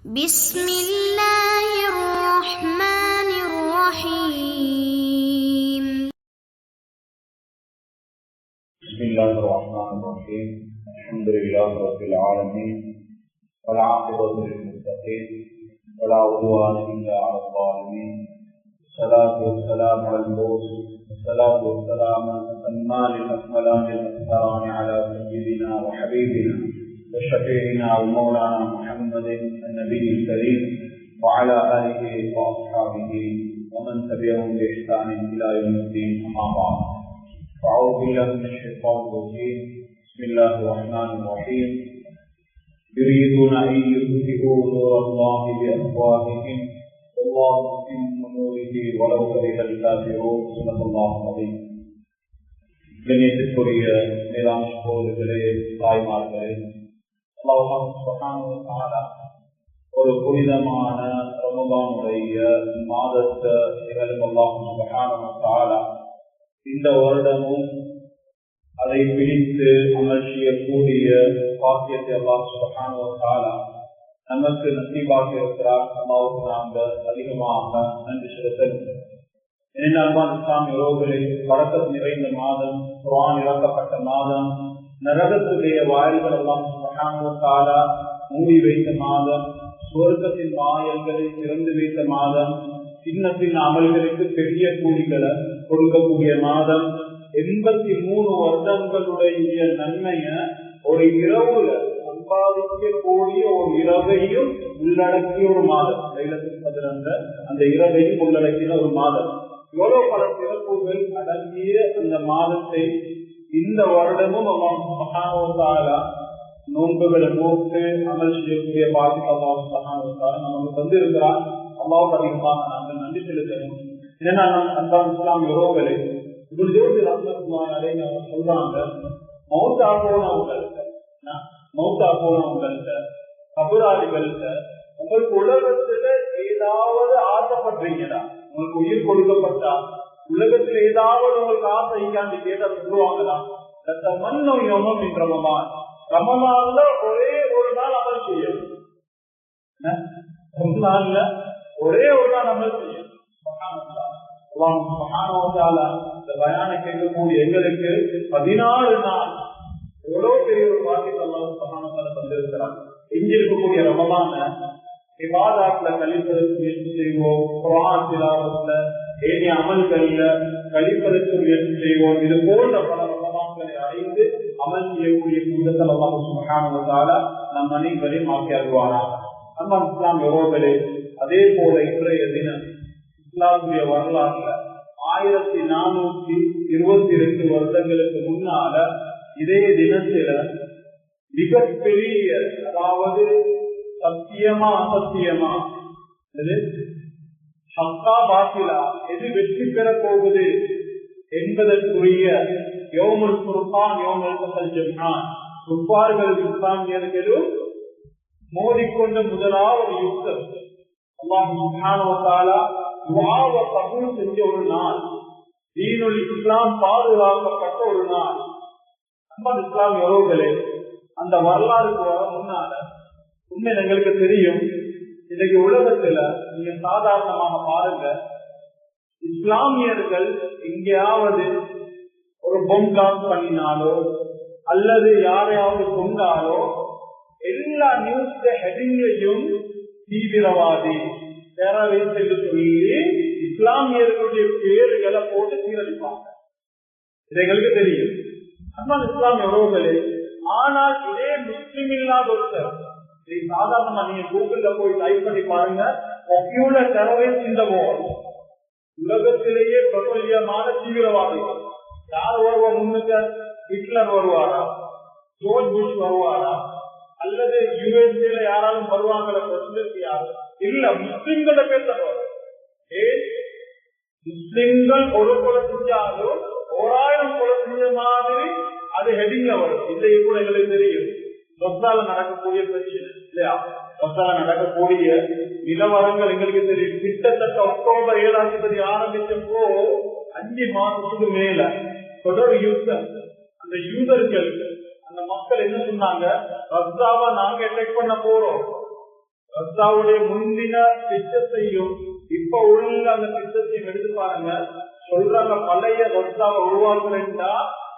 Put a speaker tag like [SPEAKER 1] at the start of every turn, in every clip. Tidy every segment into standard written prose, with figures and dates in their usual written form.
[SPEAKER 1] بسم الله الرحمن الرحيم.
[SPEAKER 2] بسم الله الرحمن الرحيم. الحمد لله رب العالمين والعاقبة للمتقين ولا عدوان إلا على الظالمين. الصلاة والسلام على المبعوث والصلاة والسلام الأتمان الأكملان الأكثران على سيدنا وحبيبنا وشفيعنا ومولانا محمد النبي الكريم وعلى آله وأصحابه ومن تبعهم بإحسان إلى يوم الدين. أما بعد، أعوذ بالله من الشيطان الرجيم. بسم الله الرحمن الرحيم. يريدون أن يطفئوا نور الله بأفواههم والله متم نوره ولو كره الكافرون. صدق الله العظيم. கண்ணியத்திற்குரிய மேலான சகோதரர்களே, தாய்மார்களே, அல்லாஹ் சுப்ஹானஹு வ தஆலா ஒரு புனிதமான ரமலானுடைய மாதத்தை அல்லாஹ் சுப்ஹானஹு வ தஆலா இந்த வருடமும் அதை பிடித்து அமல் செய்யக்கூடிய பாக்கியத்தை அல்லாஹ் சுப்ஹானஹு வ தஆலா நமக்கு நசீபாக இருக்கிறார். அல்லாஹ்வுக்கு நாங்கள் அதிகமாக நன்றி செலுத்தணும். இஸ்லாமிய உறவுகளில் பரக்கத் நிறைந்த மாதம், குர்ஆன் இறக்கப்பட்ட மாதம், நரகத்துடைய வாயில்கள் எல்லாம் சுப்ஹானஹு வ தஆலா மூடி வைத்த மாதம், சுவர்க்கத்தின் வாயில்களை திறந்து வைத்த மாதம், சின்ன சின்ன அமல்களுக்கு பெரிய கூலிகளை கொடுக்கக்கூடிய மாதம், 83 வருடங்களுடைய நன்மைய ஒரு இரவுல சம்பாதிக்கக்கூடிய ஒரு இரவையும் உள்ளடக்கிய ஒரு மாதம், லைலத்துல் கத்ர் அந்த இரவையும் உள்ளடக்கிய ஒரு மாதம். எவ்வளவு பல சிறப்புகள் அடங்கிய அந்த மாதத்தை இந்த வருடமும் அல்லாஹ் சுப்ஹானஹு வ தஆலா நோன்புகளை நோக்கு அமல் செய்யக்கூடிய பாக்கியத்தை அல்லாஹ் சுப்ஹானஹு வ தஆலா நமக்கு தந்திருக்கிறார். அல்லாஹ்வுக்கு அதிகமாக நாங்கள் நன்றி செலுத்தணும். ஏன்னா அன்பான இஸ்லாமிய உறவுகளை சொல்றாங்க, மௌத்தா போனவங்கள்ட்ட கபராளிகள்ட்ட உங்களுக்கு உலகத்துல ஏதாவது ஆசைப்படுறீங்களா, உங்களுக்கு உயிர் கொடுக்கப்பட்டா உலகத்துல ஏதாவது உங்களுக்கு ஆசை இல்லாண்டு கேட்டா சொல்லுவாங்களா? மன்னோயமும் என்ற ரமலான்ல ஒரே ஒரு நாள் அமல் செய்யணும், ரமலான்ல ஒரே ஒரு நாள் அமல் செய்யணும். இந்த பயான கேட்கக்கூடிய எங்களுக்கு 14 நாள் எவ்வளவு பெரிய ஒரு பாக்கியத்தை அல்லாஹ் சுப்ஹானஹு வ தஆலா தந்திருக்கிறார். எங்க இருக்கக்கூடிய ரமலான இபாதத்ல கழிப்பதற்கு முயற்சி செய்வோம், குர்ஆன் திலாவத்ல ஏனைய அமல்கள்ல கழிப்பதற்கு முயற்சி செய்வோம். இது போன்ற பல ரமலான்களை அடைந்து அமல் செய்யக்கூடிய கூட்டத்தில் அல்லாஹ் சுப்ஹானஹு வ தஆலா நம் அனைவரையும் ஆக்கியாகுவானாக. நம்ம இஸ்லாமிய உறவுகளே, அதே போல இன்றைய தினம் இஸ்லாமுடைய வரலாறுல 1422 வருடங்களுக்கு முன்னால இதே தினத்தில மிகப்பெரிய, அதாவது சத்தியமா அசத்தியமா, ஹக்கா பாத்திலா எது வெற்றி பெற போகுது என்பதற்குரிய யௌமுல் ஃபுர்கான், யௌமுல் தகல் ஜம்ஆன், குஃபார்கள் இஸ்லாமியர்களும் மோதிக்கொண்ட முதலாவது யுத்தம். அல்லாஹ் சுப்ஹானஹு வ தஆலா துஆவை கபூல் செஞ்ச ஒரு நாள், தீனுல் இஸ்லாம் பாதுகாக்கப்பட்ட ஒரு நாள். அன்பான இஸ்லாமிய உறவுகளே, அந்த வரலாறுக்கு வர முன்னால உண்மை எங்களுக்கு தெரியும், இன்னைக்கு உலகத்துல நீங்க சாதாரணமாக பாருங்க, இஸ்லாமியர்கள் எங்கேயாவது ஒரு பொம்காஸ் பண்ணினாலோ அல்லது யாரையாவது கொண்டாலோ எல்லா நியூஸ் ஹெடிங்லையும் தீவிரவாதி, டெரரிஸ்ட் என்று சொல்லி இஸ்லாமியர்களுடைய பேர்களை போட்டு சீரழிப்பாங்க. இது எங்களுக்கு தெரியும். அன்பான இஸ்லாமிய உறவுகளே, ஆனால் இதே முஸ்லிம் இல்லாத ஒருத்தர், சாதாரணமா நீங்க கூகுள்ல போய் டைப் பண்ணி பாருங்க, பாப்புலர் டெரரிஸ்ட் இந்த வேர்ல்ட், உலகத்திலேயே பிரபல்யமான தீவிரவாதிகள் யார் வருவா முன்னுக்கு? ஹிட்லர் வருவாரா, ஜோர்ஜ் புஷ் வருவாரா, அல்லது யுஎஸ்ஏல யாராலும் வருவாங்களா? பிரசிடென்ட் யாரு இல்ல, முஸ்லிம்கள பேர் தருவாங்க. முஸ்லிம்கள் ஒரு கொலை செஞ்சாலும் 1000 கொலை செஞ்ச மாதிரி அது ஹெடிங்ல வரும். இதை கூட எங்களுக்கு தெரியும். ரொசால நடக்கக்கூடிய பிரச்சனை இல்லையா, ரொசால நடக்கக்கூடிய நிலவரங்கள் எங்களுக்கு தெரியும். கிட்டத்தட்ட அக்டோபர் 7ஆம் தேதி ஆரம்பிச்சப்போ 5 மாதத்துக்கு மேல தொடர் யுத்தம். அந்த யூதர்கள், அந்த மக்கள் என்ன சொன்னாங்க? ரஸ்தாவா நாங்க அட்டாக் பண்ண போறோம், ரஸ்தாவுடைய முந்தின திட்டத்தையும் இப்ப உள்ள அந்த திட்டத்தையும் எடுத்து பாருங்க. சொல்றாங்க பழைய ரஸ்தாவை உருவாக்குறா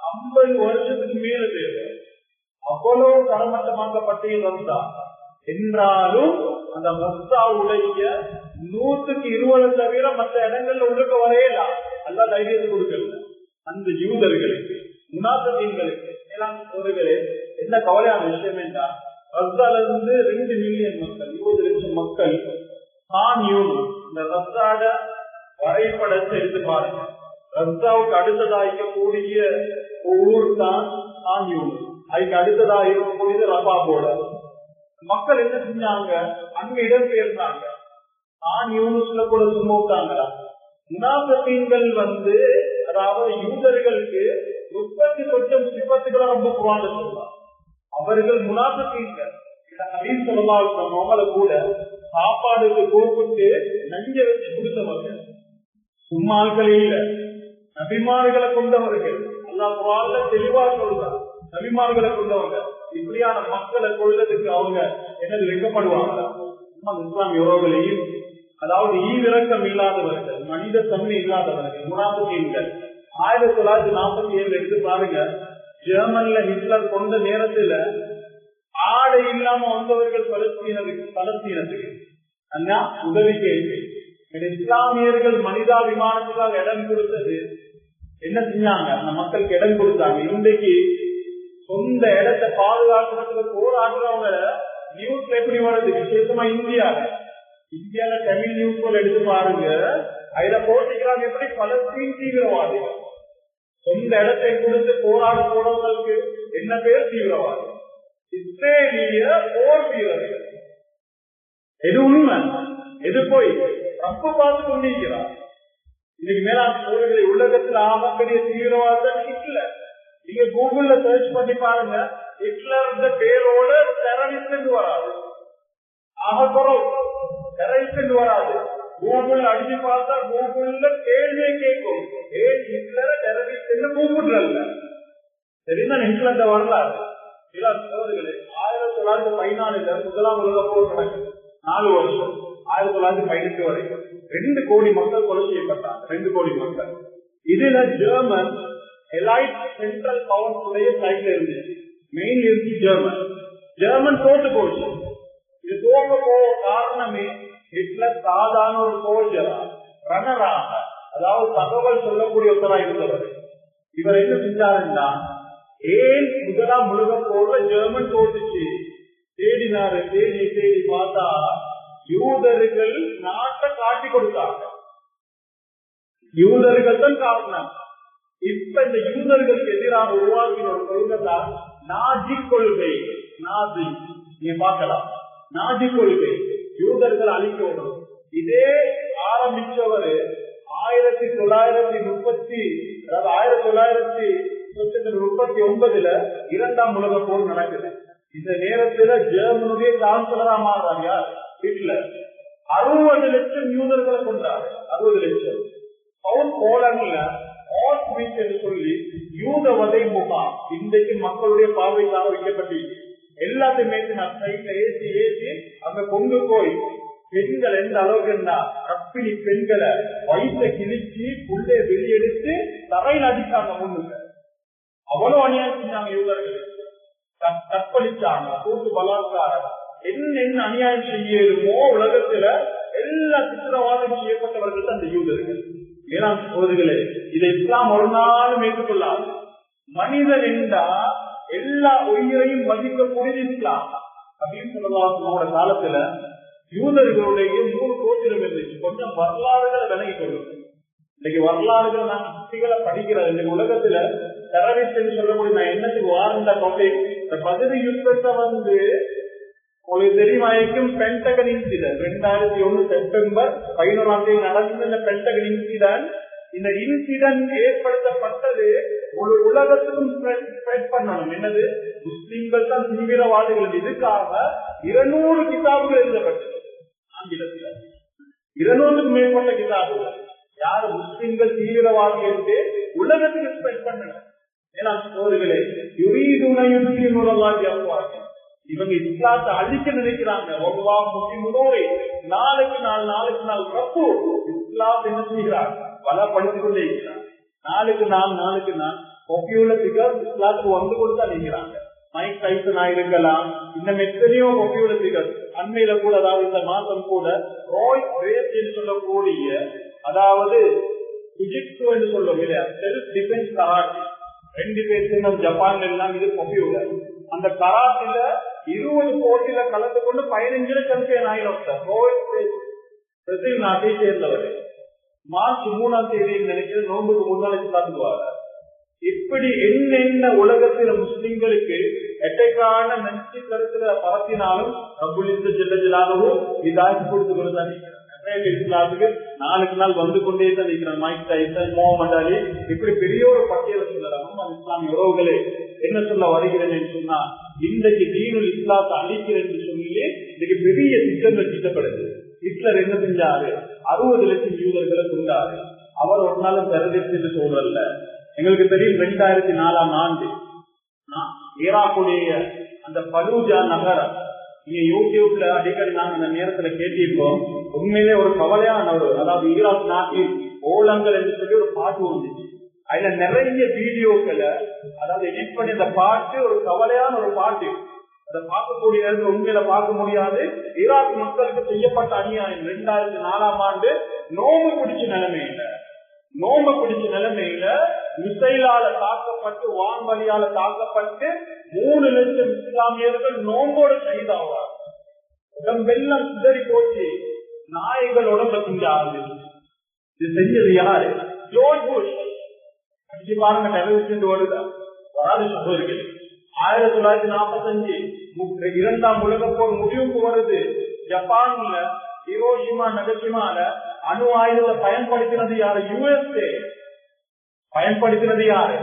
[SPEAKER 2] 50 வருஷத்துக்கு மேல தேவை. அவ்வளவு தரமட்டமாக்கப்பட்ட ரஸ்தா என்றாலும் அந்த ரஸ்தாவுடைய 120 தவிர மற்ற இடங்கள்ல உள்ளுக்க வரையலாம். அல்லா தைரியத்தை கொடுக்கல அந்த யூதர்களுக்கு முனாஃபிகீன்களுக்கு. என்ன கவலையான விஷயம் என்றால் ரஸ்தால இருந்து 2 மில்லியன் மக்கள் 20 லட்சம் மக்கள் இந்த ரஸ்தாட வரைபடத்தை எடுத்து பாருங்க. ரஸ்தாவுக்கு அடுத்ததாய்க்கக்கூடிய ஊர் தான் அதுக்கு அடுத்ததாக இருக்கக்கூடியது ரபாபோட. மக்கள் என்ன செஞ்சாங்க? அங்க இடம் பெயர்ந்தாங்க. யூனுஸ்ல கூட சுமோட்டாங்களா? முனாஃபிகீன்கள் அதாவது யூதர்களுக்கு 30 கொஞ்சம் சிபத்துக்களை ரொம்ப குர்ஆன்ல சொல்றாங்க. அவர்கள் முனாஃபிகீன்கள். நபி ஸல்லல்லாஹு அலைஹி வஸல்லம் அவங்கள கூட சாப்பாடுக்கு கூப்பிட்டு நஞ்ச வச்சு கொடுத்தவர்கள். சும்மாக்களே இல்ல, நபிமார்களை கொண்டவர்கள். அல்லாஹ் குர்ஆன்ல தெளிவா சொல்றாங்க நபிமார்களை கொண்டவங்க. இப்படியான மக்களை கொள்வதற்கு அவங்க என்னது வெட்கப்படுவாங்க? இஸ்லாமிய உறவுகளையும் அதாவது ஈவிரக்கம் இல்லாதவர்கள், மனித தன்மை இல்லாதவர்கள் முனாஃபிகீன்கள். 1947 எடுத்து பாருங்க. ஜெர்மன்ல ஹிட்லர் கொண்ட நேரத்துல ஆடை இல்லாம வந்தவர்கள் பலஸ்தீனத்துக்கு உதவி கேள்வி. இஸ்லாமியர்கள் மனிதாபிமானத்துக்காக இடம் கொடுத்தது என்ன செஞ்சாங்க? அந்த மக்களுக்கு இடம் கொடுத்தாங்க. இன்றைக்கு சொந்த இடத்தை பாதுகாக்கிறதுக்கு போராடுறவங்க நியூஸ்ல எப்படி வருது? விசேஷமா இந்தியால தமிழ் நியூஸ் போல எடுத்து பாருங்க. அதுல போட்டிக்கிறாங்க எப்படி பலஸ்தீன் தீவிரவாதிகள். சொந்த இடத்தை கொடுத்து போராட போறவங்களுக்கு என்ன பேர்? தீவிரவாதி. இஸ்ரேலிய போர் வீரர்கள். எது உண்மை எது போய் தப்பு பார்த்து கொண்டிருக்கிறார். இன்னைக்கு மேலாண் போர்களை உலகத்தில் ஆகக்கூடிய தீவிரவாதம் ஹிட்லர். நீங்க கூகுள்ல சர்ச் பண்ணி பாருங்க. ஹிட்லர் பேரோட டெரரிஸ்ட் வராது. டெரரிஸ்ட் வராது. கூகுள் அடிச்சு பார்த்தா கூகுள்ல கேள்வியை கேட்கும். ஏன் ஹிட்லரை டெரரிஸ்ட் கூப்பிடுறல்ல? சரிதான் ஹிட்லர் வரலாறு. 1914 முதலாம் உலக போர் நடக்குது. 4 வருஷம் 1918 வரைக்கும் 2 கோடி மக்கள் கொலை செய்யப்பட்டாங்க. 2 கோடி மக்கள். இதுல ஜெர்மன் எலைட் சென்ட்ரல் பவர்ஸுடைய சைட்ல இருந்துச்சு. மெயின் இருந்து ஜெர்மன் தோத்து போச்சு. இது தோக்க போக காரணமே ஹிட்லர் சாதாரண ஒரு சோல்ஜரா ரன்னராக, அதாவது தகவல் சொல்லக்கூடிய ஒருத்தரா இருந்தவர். இவர் என்ன செஞ்சாருன்னா, ஏன் முதலாம் உலக போர்ல ஜெர்மன் தோத்துச்சு தேடினாரு. தேடி பார்த்தா யூதர்கள் நாட்டை காட்டி கொடுத்தாங்க. யூதர்கள் தான் காரணம். இப்ப இந்த யூதர்களுக்கு எதிராக உருவாக்கின ஒரு கொள்கை தான் நாஜி கொள்கை. நாஜி நீங்க பார்க்கலாம். நாஜி கொள்கை யூதர்கள் அழிக்கணும். இதே ஆரம்பிச்சவர் 1939 இரண்டாம் உலக போர் நடக்குது. இந்த நேரத்துல ஜெர்மனுடைய சான்சலரா மாறுறாங்க யார்? ஹிட்லர். 60 லட்சம் யூதர்களை கொண்டாரு. 60 லட்சம். சவுத் போலண்ட்ல ஆஸ்விட்ஸ் என்று சொல்லி யூத வதை முகாம் இன்றைக்கு மக்களுடைய பார்வைக்காக வைக்கப்பட்டு எல்லாத்தையுமே ஏற்றி அங்க கொண்டு போய் பெண்கள் எந்த அளவுக்கு கற்பிணி பெண்களை வயிற்றை கிழிச்சு புள்ளை வெளியெடுத்து தரையில் அடிச்சாங்க. முன்னுங்க அவ்வளவு அநியாயம் செஞ்சாங்க. யூதர்கள் கற்பழிச்சாங்க. கூட்டு பலாத்காரம் என்ன அநியாயம் செய்யணுமோ உலகத்துல எல்லா சித்திரவாதம் செய்யப்பட்டவர்கள் அந்த யூதர்கள். ஏனாம் சோதர்களே, இதை இஸ்லாம் ஒரு நாளும் ஏற்றுக்கொள்ளாது. மனிதன் என்றா எல்லா உயிரையும் மதிக்கக்கூடிய இஸ்லாம் அப்படின்னு சொல்லுவாங்க. காலத்துல யூதர்களுடைய 3 கோத்திரம் இருந்துச்சு. கொஞ்சம் வரலாறுகளை விலகி கொள்ளும். இன்னைக்கு வரலாறுகள் நான் ஹிஸ்டரிகளை படிக்கிறேன். இன்னைக்கு உலகத்துல டெரரிஸ்ட் சொல்லக்கூடிய நான் என்னத்துக்கு வாரண்டா டாபிக் இந்த பகுதி யுத்தத்தை உங்களுக்கு தெரியுமாக்கும் பென்டகன் இன்சிடென்ட் 2001 செப்டம்பர் 11 நடந்த இந்த பென்டகன் இன்சிடென்ட். இந்த இன்சிடென்ட் ஏற்படுத்தப்பட்டது ஒரு உலகத்துக்கும் ஸ்ப்ரெட் பண்ணணும். என்னது? முஸ்லிம்கள் தான் தீவிரவாதிகள். இதுக்காக 200 கிதாபுகள் எழுதப்பட்டது ஆங்கிலத்தில். 200க்கும் மேற்பட்ட கிதாபுகள். யாரு முஸ்லிம்கள் தீவிரவாதிகள் என்று உலகத்துக்கு ஸ்ப்ரெட் பண்ணணும். ஏன்னா சோர்களே, இவங்க இஸ்லாத்தை அழிக்க நினைக்கிறாங்க. நாளுக்கு நாள் ரப்பு இஸ்லாத்தை என்ன செய்கிறார், பலப்படுத்திக் கொண்டே இருக்கிறார். நாளுக்கு நாள் பொக்கியுள்ள பிகர் இஸ்லாத்துக்கு வந்து கொடுத்தா நினைக்கிறாங்க. மைக் டைசனா இருக்கலாம், இன்னும் எத்தனையோ பொக்கியுள்ள பிகர். அண்மையில கூட, அதாவது இந்த மாதம் கூட ரோய் ரேஸ் என்று சொல்லக்கூடிய, அதாவது இஜிப்து என்று சொல்லுவோம் இல்லையா, செல்ஃப் டிஃபென்ஸ் கராட்டே, 2 பேர் ஜப்பான்ல எல்லாம் இது பொக்கியுள்ள. அந்த கராட்டில 20 போட்டியில கலந்து கொண்டு 15 சாம்பியன் ஆயிரம். பிரேசில் நாட்டை சேர்ந்தவர். மார்ச் 3ஆம் தேதி நினைக்கிறது நோன்புக்கு முன்னாடி பார்த்துக்குவாங்க. இப்படி என்னென்ன உலகத்தில முஸ்லிம்களுக்கு எட்டைக்கான நன்றி கருத்துல பரத்தினாலும் ஜெல்லாகவும் இதாக்கி கொடுத்து கொண்டுதான் இஸ்லாத்துக்கு நாளுக்கு நாள் வந்து கொண்டே தான் இருக்கிறார். மைக் டைசன், முகமது அலி, இப்படி பெரிய ஒரு பட்டியலை சொல்லலாம். இஸ்லாமிய உறவுகளே, என்ன சொல்ல வருகிறேன் என்று சொன்னா, இன்றைக்கு தீனுல் இஸ்லாத்தை அழிக்கிறேன் என்று சொல்லி இன்னைக்கு பெரிய திட்டங்கள் தீட்டப்படுது. ஹிட்லர் என்ன செஞ்சாரு, 60 லட்சம் யூதர்களை கொண்டாரு. அவர் ஒரு நாளும் terrorist சொல்றல்ல. எங்களுக்கு தெரியும் 2004ஆம் ஆண்டு ஈராக்குடைய அந்த பலூஜா நகரம், நீங்க யூடியூப்ல அடிக்கடி நாங்க அந்த நேரத்துல கேட்டிருப்போம். உண்மையிலே ஒரு கவலையான ஒரு, அதாவது ஈராக் நாட்டில் ஓலங்கள் என்று சொல்லி ஒரு பாட்டு வந்துச்சு. அதுல நிறைய வீடியோக்களை, அதாவது எடிட் பண்ணி அந்த பாட்டு ஒரு கவலையான ஒரு பாட்டு. அதை பார்க்கக்கூடிய நேரத்தில் உண்மையில பார்க்க முடியாது. ஈராக் மக்களுக்கு செய்யப்பட்ட அநியாயம் 2004ஆம் ஆண்டு நோம்பு பிடிச்ச நிலைமையில மிசைலால தாக்கப்பட்டு, வான்வழியால தாக்கப்பட்டு 3 லட்சம் இஸ்லாமியர்கள் நோம்போடு கைதாவார். உடம்பெல்லாம் சிதறி போச்சு, நாய்கள் உடம்ப திங்க ஆரம்பிச்சு. இது செஞ்சது யாரு? George Bush. அடிச்சு பாருங்க, டெலிவிஷன் வருதா வராது சொல்லுவீர்கள். 1945 2ஆம் உலக போர் முடிவுக்கு வருது. ஜப்பான்ல ஹிரோஷிமா நகசிமால அணு ஆயுதத்தை பயன்படுத்தினது யாரு? யுஎஸ்ஏ பயன்படுத்தினது யாரு?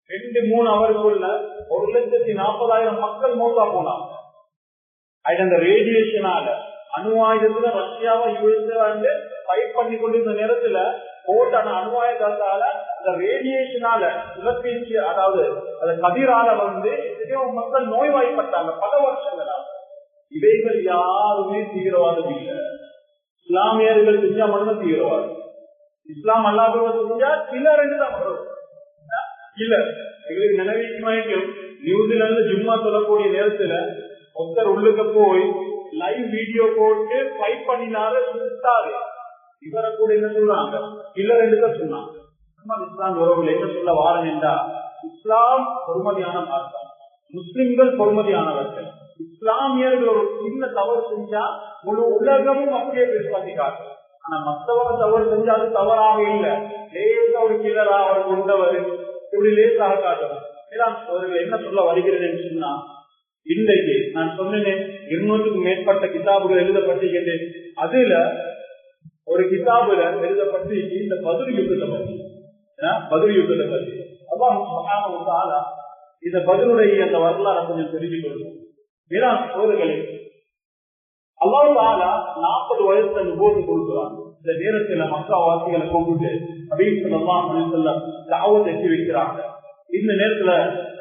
[SPEAKER 2] 2-3 அவர்களுக்குள்ள 1,40,000 மக்கள் மௌத்தா போனாங்க. அந்த ரேடியேஷனால, அணு ஆயுதத்துல ரஷ்யாவை யுஎஸ்ஏ ஃபைட் பண்ணி கொண்டிருந்த நேரத்துல போட்டான அணு ஆயுதத்தால, அந்த ரேடியேஷனால இழப்பீச்சு, அதாவது அந்த கதிரால எத்தனையோ மக்கள் நோய்வாய்ப்பட்டாங்க பல வருஷங்களாக. இவைகள் யாருமே தீவிரவாதம் இல்லை. இஸ்லாமியர்கள் செஞ்சா மட்டும் தீவிரவாதம். இஸ்லாம் அல்லாதவர்கள் செஞ்சா சிலர் தான் வரும். இல்ல எங்களுக்கு நினைவு நியூசிலாந்து ஜும்மா சொல்லக்கூடிய நேரத்துல ஒருத்தர் உள்ளுக்க போய் லைவ் வீடியோ போட்டு ஃபைட் பண்ணினாரு, சுட்டாரு. இவரை கூட என்ன சொல்றாங்க, சிலர் தான் சொன்னாங்க. இஸ்லாம் உறவுகள் என்ன சொல்ல வாரன் என்றா, இஸ்லாம் பொறுமதியான மார்க்கம், முஸ்லிம்கள் பொறுமதியானவர்கள். இஸ்லாமியர்கள் ஒரு சின்ன தவறு செஞ்சா முழு உலகமும் அப்படியே பேசுவாங்க. ஆனா மற்றவங்க தவறு செஞ்சா அது தவறாக இல்லை. லேசா ஒரு கீழரா அவர் கொண்டவர் இப்படி லேசாக காட்டணும். அவர்கள் என்ன சொல்ல வருகிறேன் சொன்னா, இன்றைக்கு நான் சொன்னேன் 200க்கும் மேற்பட்ட கிதாபுகள் எழுதப்பட்டிருக்கின்றேன். அதுல ஒரு கிதாபுல எழுதப்பட்டு இந்த பதில் யுத்தத்தை பற்றி அல்லாஹ் சுப்ஹானஹு வ தஆலா இந்த பதிலுடைய அந்த வரலாறு கொஞ்சம் தெரிஞ்சுக் கொள்ளும். சோதர்களே, அல்லாஹ் தஆலா 40 வயசுல நுபுவத் கொடுக்கிறான். இந்த நேரத்துல மக்கா வாசிகளை கூப்பிட்டு நபி ஸல்லல்லாஹு அலைஹி வஸல்லம் தஅவத் எட்டி வைக்கிறாங்க. இந்த நேரத்துல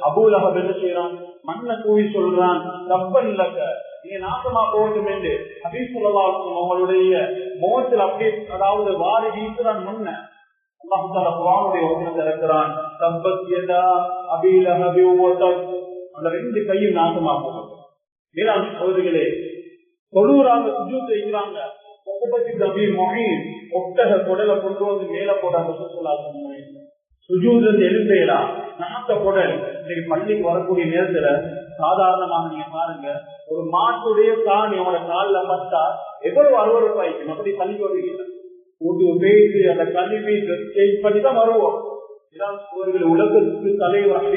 [SPEAKER 2] அபூ லஹப் என்ன செய்யறான், மண்ணை தூவி சொல்றான், ரப்பன் லக, நீங்க நாசமா போகட்டும் என்று நபி ஸல்லல்லாஹு அலைஹி வஸல்லம் அவங்களுடைய முகத்தில் அப்படியே, அதாவது வாரி வீசுறான் மண்ணை. அல்லாஹ் தஆலா குர்ஆனுடைய வசனத்தை இறக்குறான், தப்பத் யதா அபீ லஹப் வ தப், அந்த 2 கையும் நாசமா போகும். மேலான சகோதரிகளே, தொழுறாங்க, சுஜூத் செய்கிறாங்க. ஒட்டக குடலை கொண்டு வந்து மேல போடாங்க. சுஜூத் எழுப்பேலா நாட்ட குடல். இன்னைக்கு பள்ளிக்கு வரக்கூடிய நேரத்துல சாதாரணமாக நீங்க பாருங்க, ஒரு மாட்டுடைய காணி அவனோட காலில் பட்டா எவ்வளவு அறுவறுப்பாய்க்கும். அப்படி பள்ளிக்கு வருவீங்க, பேசி அந்த கல்வி சேஞ்ச் பண்ணி தான் வருவோம். உலகத்துக்கு தலைவர்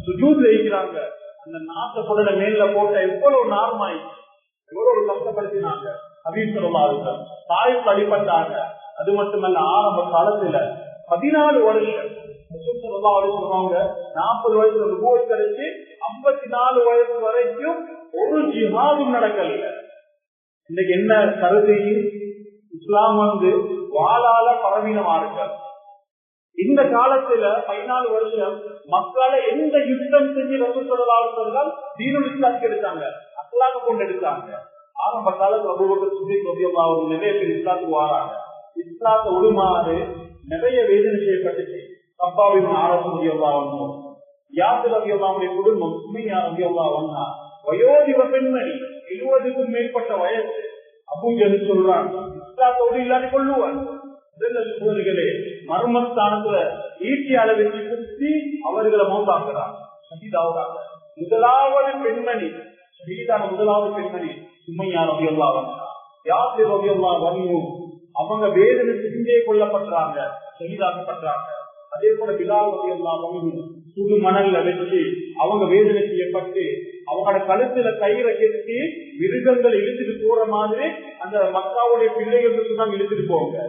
[SPEAKER 2] சுஜூத் வைக்கிறாங்க. அந்த நாட்ட குடலை மேல போட்ட எவ்வளவு நார்மாய், எவ்வளவு கஷ்டப்படுத்தினாங்க. ஹபீப் ஸல்லல்லாஹு அலைஹி வஸல்லம் தாய்க்கு அடிபட்டாங்க. அது மட்டுமல்ல, ஆரம்ப காலத்துல 14 வருஷம் 40 வயசுல நுபுவத் கிடைச்சு 54 வயசு வரைக்கும் ஒரு ஜிஹாதும் நடக்கல. இன்னைக்கு என்ன கருதி, இஸ்லாம் வாளால பரவீனமா இருக்க. இந்த காலத்துல 14 வருஷம் மக்களை எந்த யுத்தம் செஞ்சு ரசூல் ஸல்லல்லாஹு அலைஹி வஸல்லம் தீனுல் இஸ்லாத்துக்கு எடுத்தாங்க, அஸ்லாக கொண்டு எடுத்தாங்க. ஆரம்ப காலத்துல அபூபக்கர் சித்திக் ரலியல்லாஹு அன்ஹு நிறைய பேர் இஸ்லாத்துக்கு வராங்க. இஸ்லாத்தை உருமாறு நிறைய வேதனை செய்யப்பட்டுச்சு. கப்பாவின் ஆரம்பம் ரலியல்லாஹு அன்ஹு, யாசிர் ரலியல்லாஹு அன்ஹுடைய குடும்பம், சுமையா ரலியல்லாஹு அன்ஹா வயோதிப பெண்மணி, 70க்கும் மேற்பட்ட வயசு. அபூஜஹல் சொல்றான், இஸ்லாத்தோடு இல்லாத கொள்ளுவான். மர்மஸ்தானத்துல ஈட்டியால வச்சு குத்தி அவர்களை மௌத்தாக்குறாங்க, ஷஹீதாவுறாங்க. முதலாவது பெண்மணி ஷஹீதான முதலாவது பெண்மணி சுமையா ரலியல்லாஹு அன்ஹா, யாசிர் ரலியல்லாஹு அன்ஹு அவங்க வேதனை செஞ்சே கொல்லப்படுறாங்க, ஷஹீதாக்கப்படுறாங்க. அதே போல பிலால் ரலியல்லாஹு அன்ஹு சுடு மணல்ல வச்சு அவங்க வேதனை செய்யப்பட்டு அவங்களோட கழுத்துல கயிறை கட்டி மிருகங்கள் இழுத்துட்டு போற மாதிரி அந்த மக்காவுடைய பிள்ளைகளுக்கு தான் இழுத்துட்டு போவாங்க.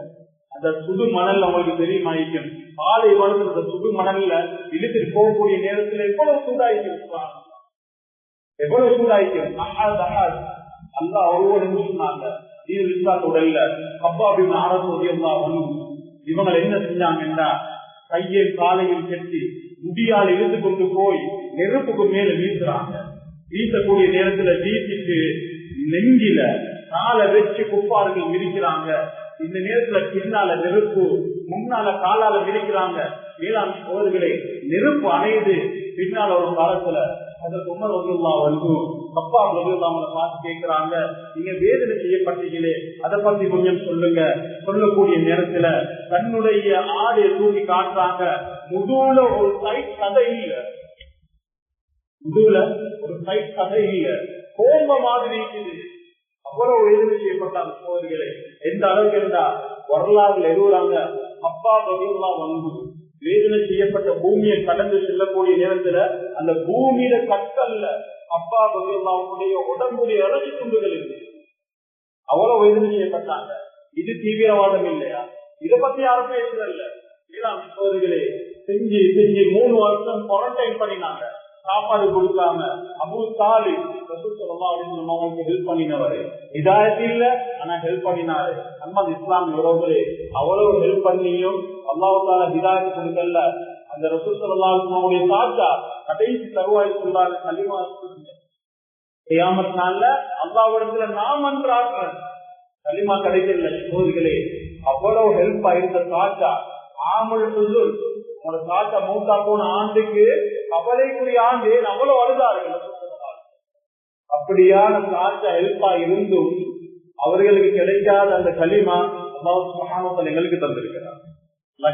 [SPEAKER 2] அந்த சுடு மணல் அவங்களுக்கு தெரியுமாயிக்கும், பாலை வளர்ந்து அந்த சுடு மணல்ல இழுத்துட்டு போகக்கூடிய நேரத்துல எவ்வளவு சூடாயிக்கும், எவ்வளவு சூடாயிக்கும். அல்லா ஒருவரும் சொன்னாங்க உடல்ல கப்பாபின் ஆரம்பம் இவங்க என்ன செஞ்சாங்கன்னா கையை காலையில் கட்டி முடியால் இழுத்து கொண்டு போய் நெருப்புக்கு மேல வீசுறாங்க. வீசக்கூடிய நேரத்துல வீசிட்டு நெஞ்சில காலை வச்சு குப்பார்கள் மிதிக்கிறாங்க. இந்த நேரத்துல பின்னால நெருப்பு, முன்னால காலால மிதிக்கிறாங்க. மேலாண் சோதர்களே நெருப்பு அணையுது. பின்னால ஒரு காலத்துல அதற்கு உமர் ரலியல்லாஹு அன்ஹு கப்பா ரலியல்லாஹு அன்ஹு பார்த்து கேட்கிறாங்க, நீங்க வேதனை செய்யப்பட்டீங்களே அதை பத்தி கொஞ்சம் சொல்லுங்க. சொல்லக்கூடிய நேரத்துல தன்னுடைய ஆடையை தூக்கி காட்டுறாங்க. முதுகுல ஒரு சைட் கதை இல்ல, முதுகுல ஒரு சைட் கதை இல்ல, கோம்ப மாதிரி இருக்குது. அவ்வளவு வேதனை செய்யப்பட்டாங்க சோதரிகளை. எந்த அளவுக்கு இருந்தா வரலாறுல எழுதுறாங்க, அப்பா ரலியல்லாஹு அன்ஹு வேதனை செய்யப்பட்ட பூமியை கடந்து செல்லக்கூடிய நேரத்துல அந்த பூமியில கட்டல்ல அப்பா ரலியல்லாஹுடைய உடம்புடைய இறைச்சி துண்டுகள் இருக்கு. அவ்வளவு வேதனை செய்யப்பட்டாங்க. இது தீவிரவாதம் இல்லையா? இதை பத்தி யாரும் பேசுறதில்ல. சோதரிகளே செஞ்சு 3 வருஷம் குவாரண்டைன் பண்ணினாங்க, சாப்பாடு கொடுக்காம. அபூ தாலிப் ரசூல் ஸல்லல்லாஹு அலைஹி வஸல்லம் அவங்களுக்கு ஹெல்ப் பண்ணினவரு, ஹிதாயத் இல்ல ஆனா ஹெல்ப் பண்ணினாரு. நம்ம இஸ்லாம் உறவுகளே அவ்வளவு ஹெல்ப் பண்ணியும் அல்லாஹ் தஆலா ஹிதாயத் கொடுக்கல. அந்த ரசூல் ஸல்லல்லாஹு அலைஹி வஸல்லம் சாச்சா கடைசி தருவாய் சொல்றாங்க, கலிமா கியாமத் நாள்ல அல்லாஹ்விடத்துல நாம் அன்றாடுறேன், கலிமா கிடைக்கல. சோதரிகளே அவ்வளவு ஹெல்ப் ஆயிருந்த சாச்சா ஆமுல் ஹுஸுல், உங்களோட சாச்சா மூத்தா போன ஆண்டுக்கு கவலைக்குரிய ஆண்டு அவ்வளவு அழுதார்கள். அப்படியான சாச்சா ஹெல்ப்பா இருந்தும் அவர்களுக்கு கிடைக்காத அந்த களிமா அல்லாஹ் சுப்ஹானஹு வ தஆலா எங்களுக்கு தந்திருக்கிறார்.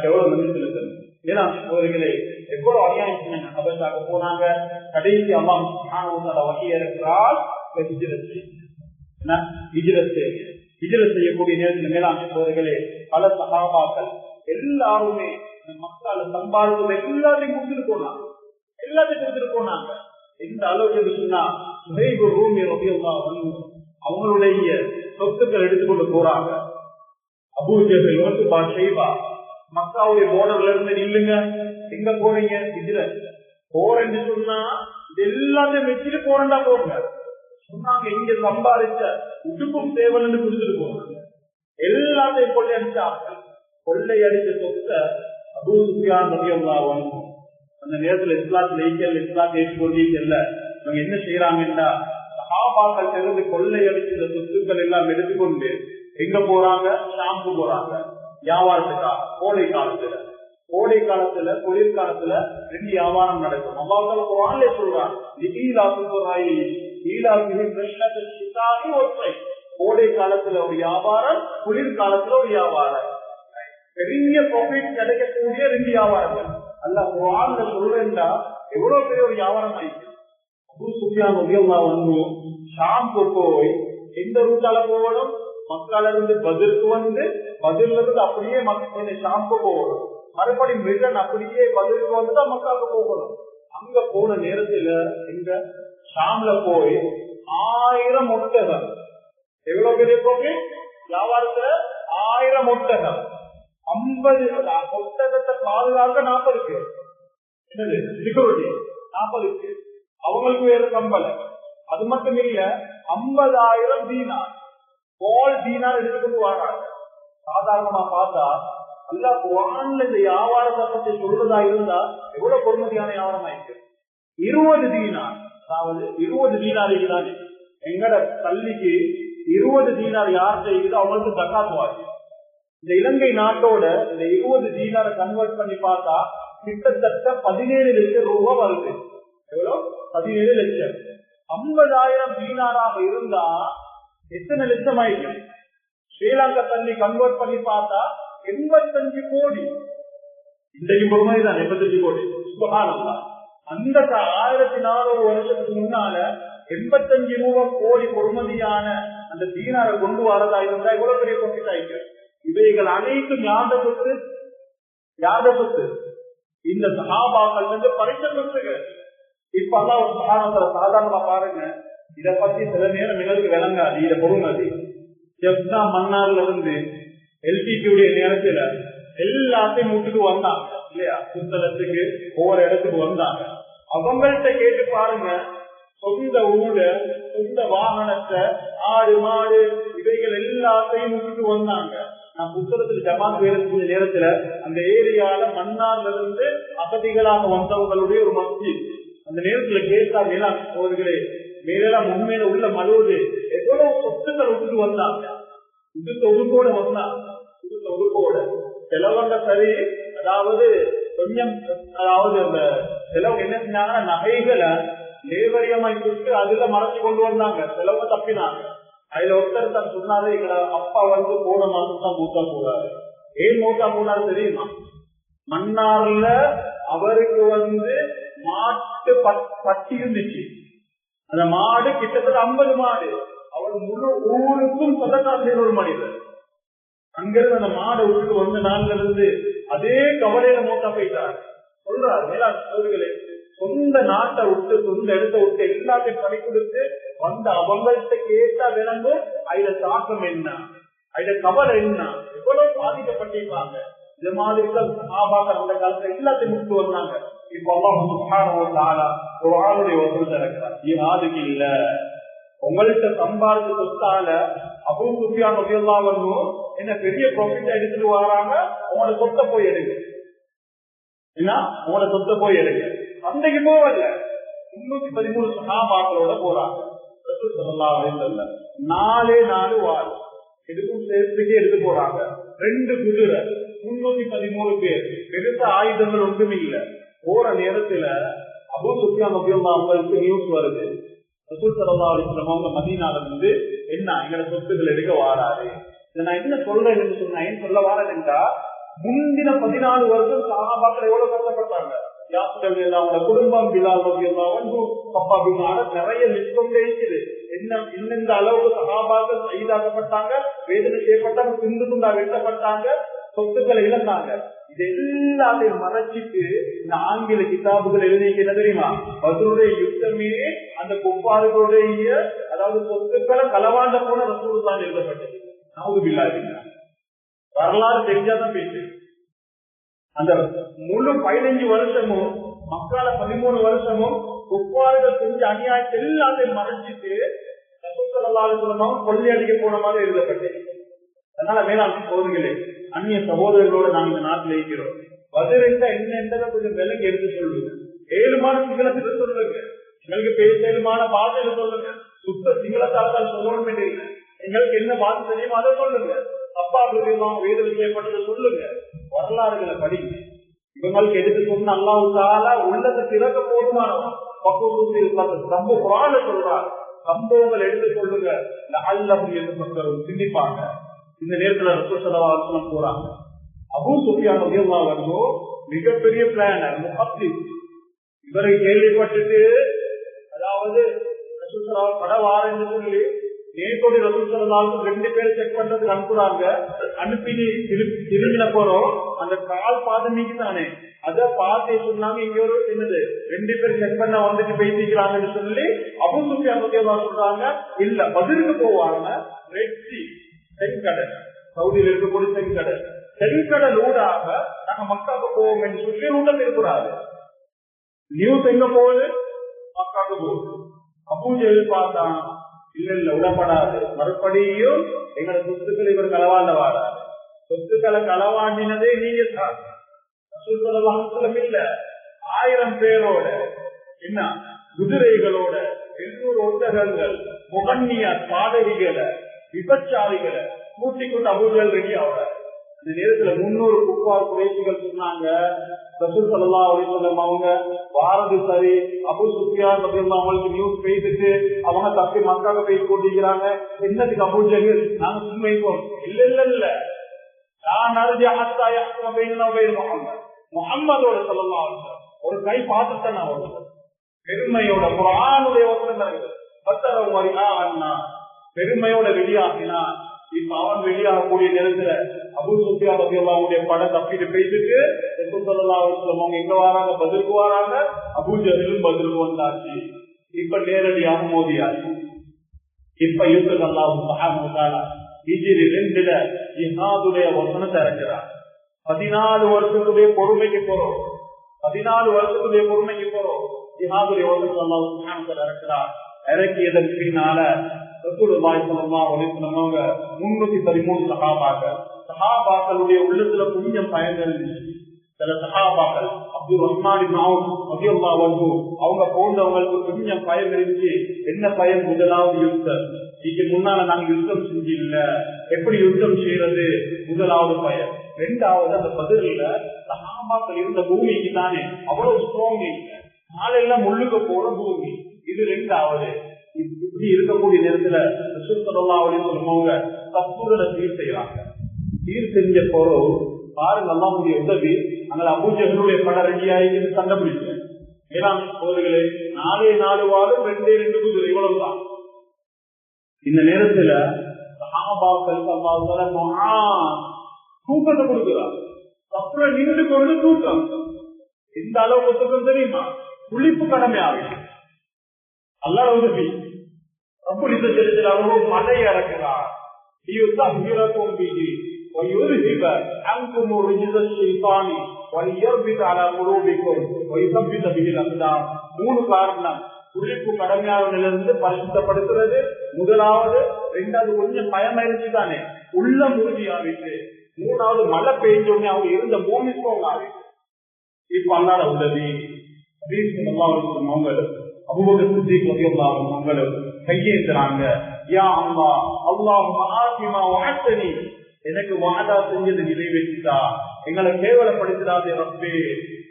[SPEAKER 2] எவ்வளவு நன்றி செலுத்தணும். ஏன்னா சோதரிகளே எவ்வளவு அநியாயம் செஞ்சாங்க. ஹபஷாக்கு போனாங்க, கடைசி அல்லாஹ் சுப்ஹானஹு வ தஆலா வஹி இறக்கிறார், ஹிஜ்ரத் செய்யக்கூடிய நேரத்தில் மேலான சோதரிகளே பல சஹாபாக்கள் எல்லாருமே மக்களை சம்பாதிச்சது எல்லாத்தையும் கொடுத்துட்டு போனாங்க, எல்லாத்தையும் கொடுத்துட்டு போனாங்க. எந்த அளவுக்கு சொன்னா சுஹைபு ரூமி ரலியல்லாஹு அன்ஹு அவங்களுடைய சொத்துக்கள் எடுத்துக்கொண்டு போறாங்க. அபூ ஜஹல் உத்பா ஷைபா மக்காவுடைய போர்டர்ல இருந்து நில்லுங்க, எங்க போறீங்க? ஹிஜ்ரத் போறேன்னு சொன்னா எல்லாத்தையும் வச்சுட்டு போறேன்டா போங்க சொன்னாங்க. இங்க சம்பாதிச்ச உடுப்பும் தேவல்னு கொடுத்துட்டு போறாங்க. எல்லாத்தையும் கொள்ளையடிச்சாங்க. கொள்ளையடிச்ச சொத்தை அபூ சுஃபியான் ரலியல்லாஹு அன்ஹு அந்த நேரத்துல இஸ்லாத்துல இஸ்லாத்தை ஏற்றுக்கொண்டீங்கல்ல, இவங்க என்ன செய்யறாங்கன்னா சஹாபாக்கள் இருந்து கொள்ளையடிச்ச சொத்துக்கள் எல்லாம் எடுத்துக்கொண்டு எங்க போறாங்க? ஷாம்பு போறாங்க வியாபாரத்துக்காக. கோடை காலத்துல குளிர்காலத்துல 2 வியாபாரம் நடக்கும். அல்லாஹ் குர்ஆன்ல சொல்றான், கோடை காலத்துல ஒரு வியாபாரம், குளிர்காலத்துல ஒரு வியாபாரம். பெரிய ப்ராஃபிட் கிடைக்கக்கூடிய 2 வியாபாரங்கள் அல்லாஹ் குர்ஆன்ல சொல்றேன்டா எவ்வளவு பெரிய ஒரு வியாபாரம் ஆயிடுச்சு. அபூ சுஃபியான் ரலியல்லாஹு அன்ஹு ஷாம்பு போய் எந்த ரூட்டால போகணும்? மக்கால இருந்து பதிலுக்கு வந்து பதில இருந்து அப்படியே ஷாம்பு போகணும், மறுபடியும் ரிட்டர்ன் அப்படியே பதிலுக்கு வந்து மக்காவுக்கு போகணும். அங்க போன நேரத்துல எங்க ஷாம்ல போய் 1000 ஒட்டகம், எவ்வளவு பெரிய ப்ராஃபிட் வியாபாரத்துல 1000 ஒட்டகம், 50 ஒட்டகத்தை பாதுகாக்க 40 பேர், என்னது செக்யூரிட்டி 40 பேர், அவங்களுக்கு வேற சம்பளம். அது மட்டும் இல்ல 50,000 தீனார், கோல் தீனார் எடுத்துக்கொண்டு வராங்க. சாதாரணமா பார்த்தா அல்லாஹ் குர்ஆன்ல இந்த வியாபாரத்தை பத்தி சொல்றதா இருந்தா எவ்வளவு பொறுமதியான வியாபாரம் ஆயிருக்கு. 20 தீனார், அதாவது 20 தீனார் இருக்குதானே, எங்கட பள்ளிக்கு 20 தீனார் யார் செய்யுதோ அவங்களுக்கு ஜகாத் வாஜிப். இந்த இலங்கை நாட்டோட இந்த 20 தீனாரை கன்வெர்ட் பண்ணி பார்த்தா கிட்டத்தட்ட 17 லட்சம் ரூபாய் வருது. எவ்வளவு? 17 லட்சம். 50,000 தீனாராக இருந்தா எத்தனை லட்சம் ஆயிடுச்சு? ஸ்ரீலங்கா தண்ணி கன்வெர்ட் பண்ணி பார்த்தா 85 கோடி. இன்றைக்கு பொறுமைதான் 85 கோடி. சுபஹானல்லாஹ். அந்த 1400 வருஷத்துக்கு முன்னால 85 கோடி பொறுமதியான அந்த தீனாரை கொண்டு வரதா இருந்தா எவ்வளவு பெரிய ப்ராஃபிட் ஆயிருக்கு. இவைகள் அனைத்தும் யாத சொத்து, யாத சொத்து, இந்த சஹாபாக்கள் வந்து படைத்த சொத்துகள். இப்ப அல்லாஹ் சுப்ஹானஹு வ தஆலா சாதாரணமா பாருங்க, இத பத்தி சில நேரம் எங்களுக்கு விளங்காது. இத பொறுமதி ஜப்னா மன்னார்ல இருந்து எல்டிடியுடைய நேரத்துல எல்லாத்தையும் விட்டுட்டு வந்தாங்க இல்லையா, சுத்தலத்துக்கு ஒவ்வொரு இடத்துக்கு வந்தாங்க. அவங்கள்ட்ட கேட்டு பாருங்க, சொந்த ஊட சொந்த வாகனத்தை ஆடு மாடு இவைகள் எல்லாத்தையும் விட்டுட்டு வந்தாங்க. நான் புத்தகத்துல ஜமாத் வேலை நேரத்துல அந்த ஏரியால மன்னார்ல இருந்து அகதிகளாக வந்தவங்களுடைய ஒரு மஸ்ஜித், அந்த நேரத்துல கேட்டா மேலாம் அவர்களே மேலாம் உண்மையில உள்ள மழுவது எவ்வளவு சொத்துக்கள் விட்டுட்டு வந்தாங்க. உடுத்த உடுப்போட வந்தாங்க, உடுத்த உடுப்போட செலவங்க சரி, அதாவது கொஞ்சம், அதாவது அந்த செலவு என்ன செஞ்சாங்கன்னா நகைகளை லேபரியமாய் கொடுத்து அதுல மறைச்சு கொண்டு வந்தாங்க, செலவு தப்பினாங்க. அதுல ஒருத்தர் தான் சொன்னாரு, எங்க அப்பா வந்து போன மாசம் தான் மூத்தா போறாரு. ஏன் மூத்தா போனாரு தெரியுமா? மன்னார்ல அவருக்கு வந்து மாட்டு பட்டி இருந்துச்சு. அந்த மாடு கிட்டத்தட்ட 50 மாடு. அவர் முழு ஊருக்கும் சொந்தக்காரர் ஒரு மனிதர். அங்கிருந்து அந்த மாடை விட்டுட்டு வந்த நாள்ல இருந்து அதே கவலையில மூத்தா போயிட்டார். சொல்றாரு மேலாண் சோதரிகளே, சொந்த நாட்டை விட்டு சொந்த இடத்தை விட்டு எல்லாத்தையும் பணி கொடுத்து வந்த அவங்கள்ட்ட கேட்டா விளங்கும் அதுல தாக்கம் என்ன, அதுல கவலை என்ன, எவ்வளவு பாதிக்கப்பட்டிருப்பாங்க. இது மாதிரி சஹாபாக்கள் அந்த காலத்துல எல்லாத்தையும் விட்டு வந்தாங்க. இப்ப அல்லாஹ் சுப்ஹானஹு வ தஆலா குர்ஆனுடைய வசனத்தை இறக்குறார், ஜிஹாதுக்கு இல்ல உங்கள்கிட்ட சம்பாதிச்ச சொத்தால அபூ சுஃபியான் ரலியல்லாஹு அன்ஹு என்ன பெரிய ப்ராஃபிட் எடுத்துட்டு வராங்க, உங்களோட சொத்தை போய் எடுங்க, என்ன உங்களோட சொத்தை போய் எடுங்க. சந்தைக்கு போவல்ல, 313 சஹாபாக்களோட போறாங்க. ரசூல் ஸல்லல்லாஹு அலைஹி வஸல்லம் 4 வாள் எதுக்கும் சேர்த்துக்கே எடுத்து போறாங்க. 2 குதிரை, 313 பேர், பெருச ஆயுதங்கள் ஒன்றும் இல்லை. போற நேரத்துல அபூ சுஃபியான் ரலியல்லாஹு அன்ஹுக்கு நியூஸ் வருது, ரசூல் ஸல்லல்லாஹு அலைஹி வஸல்லம் அவங்க மதீனால இருந்து என்ன எங்களோட சொத்துக்கள் எடுக்க வாராரு. நான் என்ன சொல்றேன் என்று சொன்னா, ஏன் சொல்ல வாரேன்டா, முந்தின 14 வருஷம் சஹாபாக்கள் எவ்வளவு கஷ்டப்பட்டாங்க. அவங்களோட குடும்பம் பிலால் பப்பா பிலால நிறைய லிஸ்ட் இருக்குது. எந்தெந்த அளவுக்கு சஹாபாக்கள் ஷஹீதாக்கப்பட்டாங்க, வேதனை செய்யப்பட்டாங்க, துண்டு துண்டா வெட்டப்பட்டாங்க, சொத்துக்களை இழந்தாங்க. இது எல்லாத்தையும் மறைச்சிட்டு இந்த ஆங்கில கிதாபுகள் எழுதிக்க தெரியுமா, பத்ருடைய யுத்தமே அந்த குப்பார்களுடைய அதாவது சொத்துக்களை களவாண்ட போன ரசூல் தான் எழுதப்பட்டது. நவுது பில்லாஹ், வரலாறு தெரிஞ்சாதான் பேசு. அந்த முழு 15 வருஷமும் மக்கால 13 வருஷமும் குப்பார்கள் செஞ்ச அநியாயத்தை எல்லாத்தையும் மறைச்சிட்டு ரசூல் ஸல்லல்லாஹு அலைஹி வஸல்லம் கொள்ளையடிக்க போன மாதிரி எழுதப்பட்டது. அதனால மேலாண் சகோதரிகளே, அந்நிய சகோதரர்களோட நாங்க இந்த நாட்டில் இருக்கிறோம். பதிரெண்டா என்னன்றதை கொஞ்சம் விலகி எடுத்து சொல்லுங்க. 7 மாதம் சிங்களத்துல சொல்லுங்க, எங்களுக்கு பேச 7 மாத பாதையில சொல்லுங்க. சுத்த சிங்களத்தால் சொல்லணும் இல்லை, எங்களுக்கு என்ன பாதை தெரியுமோ அதை சொல்லுங்க. அப்பா வேதனை செய்யப்பட்டதை சொல்லுங்க, வரலாறுகளை படிங்க. இவங்களுக்கு எடுத்து சொன்ன அல்லாஹ் தஆலா உள்ளத்தை திறக்க போதுமானவன். ரொம்ப குர்ஆன்ல சொல்றார், சம்பவங்கள் எடுத்து சொல்லுங்க, லஅல்லஹும் யதஃபக்கரூன், சிந்திப்பாங்க. இந்த நேரத்துல ரசூல் ஸல்லல்லாஹு அலைஹி வஸல்லம் போறாங்க. அபூ சுஃபியான் ரலியல்லாஹு அன்ஹு மிகப்பெரிய பிளானர், முஹத்திஸ். இவரை கேள்விப்பட்டுட்டு, அதாவது ரசூல் ஸல்லல்லாஹு படவார் என்று சொல்லி நேற்று ரசூல் ஸல்லல்லாஹு 2 பேரை செக் பண்றதுக்கு அனுப்புறாங்க. அனுப்பி திரும்பின போறோம், அந்த கால் பாதமிக்கு தானே அத பார்த்தே சொன்னாங்க, இங்க ஒரு என்னது 2 பேர் செக் பண்ண வந்துட்டு பேசிக்கிறாங்கன்னு சொல்லி அபூ சுஃபியான் ரலியல்லாஹு சொல்றாங்க, இல்ல பதிலுக்கு போவாங்க. ரெட் சி, செங்கடல், சவுதியில் இருக்கக்கூடிய செங்கடல், செங்கடல் ஊடாக நாங்க மக்காவுக்கு போவோம் என்று சொல்லி ஊட்ட இருக்கிறாரு. நியூஸ் எங்க போகுது, மக்காவுக்கு போகுது. அபூஜஹல் பார்த்தான், இல்ல இல்ல விடப்படாது, மறுபடியும் எங்களோட சொத்துக்கள் இவர் களவாண்ட வாராரு. சொத்துக்களை களவாண்டினதே நீங்க தான். இல்ல 1000 பேரோட என்ன குதிரைகளோட 800 ஒட்டகங்கள் முகன்னிய பாடகிகளை விபச்சாரிகளை கூட்டிக் கொண்டு அபூஜல் ரெடி ஆகுற இந்த நேரத்துல 300 குப்பார் குறைசிகள் சொன்னாங்க ரசூல் ஸல்லல்லாஹு அலைஹி வஸல்லம் அவங்க வாரது சரி அபூ சுஃபியான் ரலியல்லாஹு அவங்களுக்கு நியூஸ் பேசிட்டு அவங்க தப்பி மக்காக போய் கொண்டிருக்கிறாங்க. என்னதுக்கு அபூஜல் நாங்க சும்மா இருக்கோம். இல்ல நான் அர்ஜி ஹத்தா யஹ்கும பைனனா வ பைன முஹம்மத் முஹம்மதோட ஸல்லல்லாஹு அலைஹி வஸல்லம் ஒரு கை பார்த்துதான் நான் வருவேன். பெருமையோட குர்ஆனுடைய வசனம் இருக்குது. பத்தரம் வரியா அண்ணா பெருமையோட வெளியாகினா இப்ப அவன் வெளியாகக்கூடிய நேரத்துல அபூ சுஃபியான் ரலியல்லாஹு அவங்களுடைய படம் தப்பிட்டு போயிட்டு ரசூல் ஸல்லல்லாஹு அலைஹி வஸல்லம் அவங்க எங்க வராங்க? பதிலுக்கு வராங்க. அபூ ஜஹலும் பதிலுக்கு வந்தாச்சு. இப்ப நேரடியாக மோதியாச்சு. இப்ப யுத்தம் அல்லாஹ் சுப்ஹானஹு வ தஆலா ஹிஜ்ரி 2ல ஜிஹாதுடைய வசனத்தை இறக்குறார். 14 வருஷத்துடைய பொறுமைக்கு போறோம். 14 வருஷத்துடைய பொறுமைக்கு போறோம். ஜிஹாதுடைய வசனத்தை அல்லாஹ் சுப்ஹானஹு வ தஆலா இறக்குறார். இறக்கியதற்கு பின்னால ரசூலுல்லாஹி ஸல்லல்லாஹு அலைஹி வஸல்லம் அவங்க 313 சஹாபாக்களுடைய உள்ளத்துல கொஞ்சம் பயன் இருந்துச்சு. சில சஹாபாக்கள் அப்துல் ரஹ்மான் இப்னு அவுஃப் ரலியல்லாஹு அன்ஹு அவங்க போன்றவங்களுக்கு கொஞ்சம் பயம் இருந்துச்சு. என்ன பயம்? முதலாவது யுத்தம். இதுக்கு முன்னால நாங்க யுத்தம் செஞ்சு இல்ல, எப்படி யுத்தம் செய்யறது? முதலாவது பயம். 2வது அந்த பதில சஹாபாக்கள் இருந்த பூமிக்கு தானே அவ்வளவு ஸ்ட்ராங் இல்லை, நாளெல்லாம் முள்ளுக்கு போற பூமி. இது 2வது. இப்படி இருக்கக்கூடிய நேரத்துல ரசூல் ஸல்லல்லாஹு அலைஹி வஸல்லம் அவங்க தப்புகளை சீர் செய்யறாங்க. சீர் செஞ்ச பொருள் பாருங்க அல்லாஹ்வுடைய உதவி. அங்க அபூ ஜஹலுடைய பட ரெடியாகி சண்டை பிடிச்சு ஏழாம் போர்களே 4 வாரம் 2 குதிரை இவ்வளவுதான். இந்த நேரத்துல சஹாபாக்களுக்கு அல்லாஹ் தூக்கத்தை கொடுக்கிறார். தப்புல நின்று கொண்டு தூக்கம். எந்த அளவுக்கு தூக்கம் தெரியுமா? குளிப்பு கடமையாகும். அல்லாஹ் உதவி ரப்புல் இஸ்ஸத்தில் அவர்கள் மலை இறக்கிறார். ويذهب عنكم رجز الشيطان ويربط على قلوبكم ويثبت به الأقدام. 3 காரணம். குளிப்பு கடமையாவிலிருந்து பரிசுத்தப்படுத்துறது முதலாவது. 2வது கொஞ்சம் பயமாயிருச்சு தானே உள்ள உறுதியாவிட்டு. 3வது மழை பெய்ஞ்சோடனே அவங்க இருந்த பூமி ஸ்ட்ராங் ஆகிட்டு. இப்ப அல்லாஹ் உதவி அவங்களும் அபூபக்கர் சித்திக் ரலியல்லாஹு அன்ஹு அவங்களும் கையேந்துறாங்க. யா அல்லாஹ் அல்லாஹும்ம ஆதிமா வஅத்தனி, எனக்கு வாதா செஞ்சது நிறைவேற்றிட்டா, எங்களை கேவலப்படுத்திடாதே ரப்பே.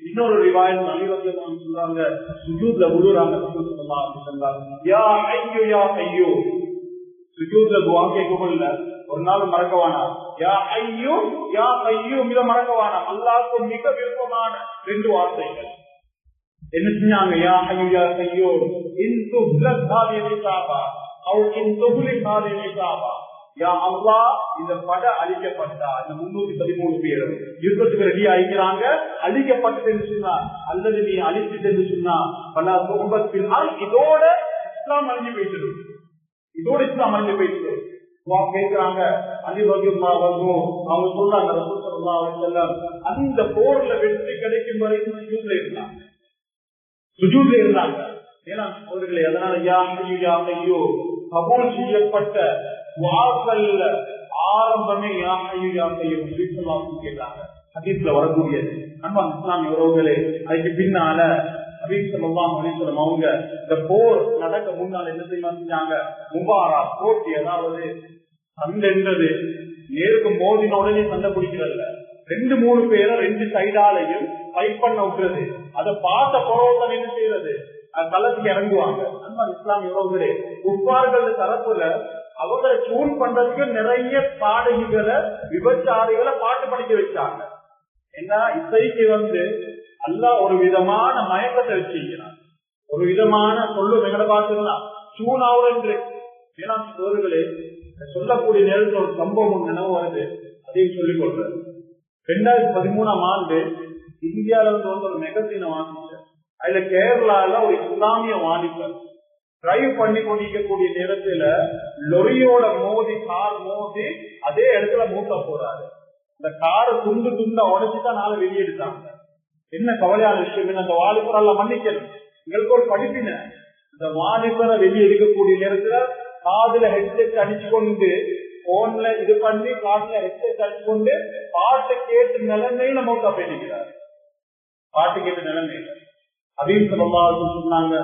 [SPEAKER 2] இன்னொரு ரிவாயத் அலி ரலியல்லாஹு அன்ஹு சொல்றாங்க சுஜூத்ல விழுறாங்க. ரசூல் ஸல்லல்லாஹு அலைஹி வஸல்லம் யா ஹய்யு யா ஹய்யு சுஜூத்ல துஆ கேட்கல. ஒரு நாள் மறக்கவானா யா ஹய்யு யா ஹய்யு இத மறக்கவானா. அல்லாஹ்வுக்கு மிக விருப்பமான 2 வார்த்தைகள். என்ன செஞ்சாங்க? யா ஹய்யு யா ஹய்யு இன் துஹ்லக் ஹாதிஹி நிசாபா அவ் இன் துஹ்லிக் ஹாதிஹி நிசாபா. யா அல்லாஹ் இந்த பட அழிக்கப்பட்டா, இந்த 313 பேர் யுத்தத்துக்கு ரெடி ஆகிக்கிறாங்க, அழிக்கப்பட்டதுன்னு சொன்னா அல்லது நீ அழிச்சிட்டு சொன்னா பல குடும்பத்தில் இதோட இஸ்லாம் அழிஞ்சு போயிட்டு, இதோட இஸ்லாம் அழிஞ்சு போயிட்டு கேட்கிறாங்க. அவங்க சொல்றாங்க ரசூல் ஸல்லல்லாஹு அலைஹி வஸல்லம் அந்த போர்ல வெற்றி கிடைக்கும் வரைக்கும் சுஜூத்ல இருந்தாங்க. ஏன்னா அவர்களை அதனால யா ஹய்யு யா ஹய்யு கபூல் செய்யப்பட்ட வாக்கல்ல ஆரம்பமே யா ஹய்யு யா ஹய்யு ஸல்லல்லாஹு கேட்டாங்க. ஹதீஸ்ல வரக்கூடியது. அன்பான இஸ்லாமிய உறவுகளே, அதுக்கு பின்னால ஹபீப் ஸல்லல்லாஹு அலைஹி வஸல்லம் அவங்க இந்த போர் நடக்க முன்னால என்ன செஞ்சாங்க? முபாரா போட்டி, அதாவது சண்டை என்றது நேருக்கு மோதின உடனே சண்டை பிடிக்கிறதுல 2-3 பேரை 2 சைடாலையும் ஃபைட் பண்ண விட்டுறது. அதை பார்த்த பொருள் என்ன செய்யறது? களத்துக்கு இறங்குவாங்க. அன்பான இஸ்லாமிய உறவுகளே, குஃபார்கள் தரப்புல அவங்களை சூன் பண்றதுக்கு நிறைய பாடகிகளை விபச்சாரிகளை பாட்டு படிக்க வச்சாங்க. ஏன்னா இசைக்கு அல்லாஹ் ஒரு விதமான மயக்கத்தை வச்சிருக்கிறான். ஒரு விதமான சொல்லு எங்களை பார்த்துக்கலாம் சூனாவும் என்று. ஏன்னா சோர்களே சொல்லக்கூடிய நேரத்தில் ஒரு சம்பவம் நினைவு வருது, அதையும் சொல்லிக் கொள்றது. 2013ஆம் ஆண்டு இந்தியாவில ஒரு மெகசினை வாங்கிச்சு. அதுல கேரளால ஒரு இஸ்லாமிய வாலிபர் டிரைவ் பண்ணி கொண்டிருக்கக்கூடிய நேரத்துல லொரியோட கார் மோதி அதே இடத்துல மூட்ட போறாரு. அந்த காரை துண்டு துண்டா உடைச்சுதான் நாளை வெளியெடுத்தாங்க. என்ன கவலையான விஷயம், அந்த வாலிபரால மன்னிக்கணும், எங்களுக்கு ஒரு படிப்பின. இந்த வாலிபரை வெளியே எடுக்கக்கூடிய நேரத்துல காதுல ஹெட்செட் அடிச்சு கொண்டு போன்ல இது பண்ணி காட்டுல எக்ஸசைஸ் கொண்டு பாட்டு கேட்டு நிலைமையில மௌத்தா போயிருக்கிறார். பாட்டு கேட்டு நிலைமையில அப்படின்னு சொன்னாங்க.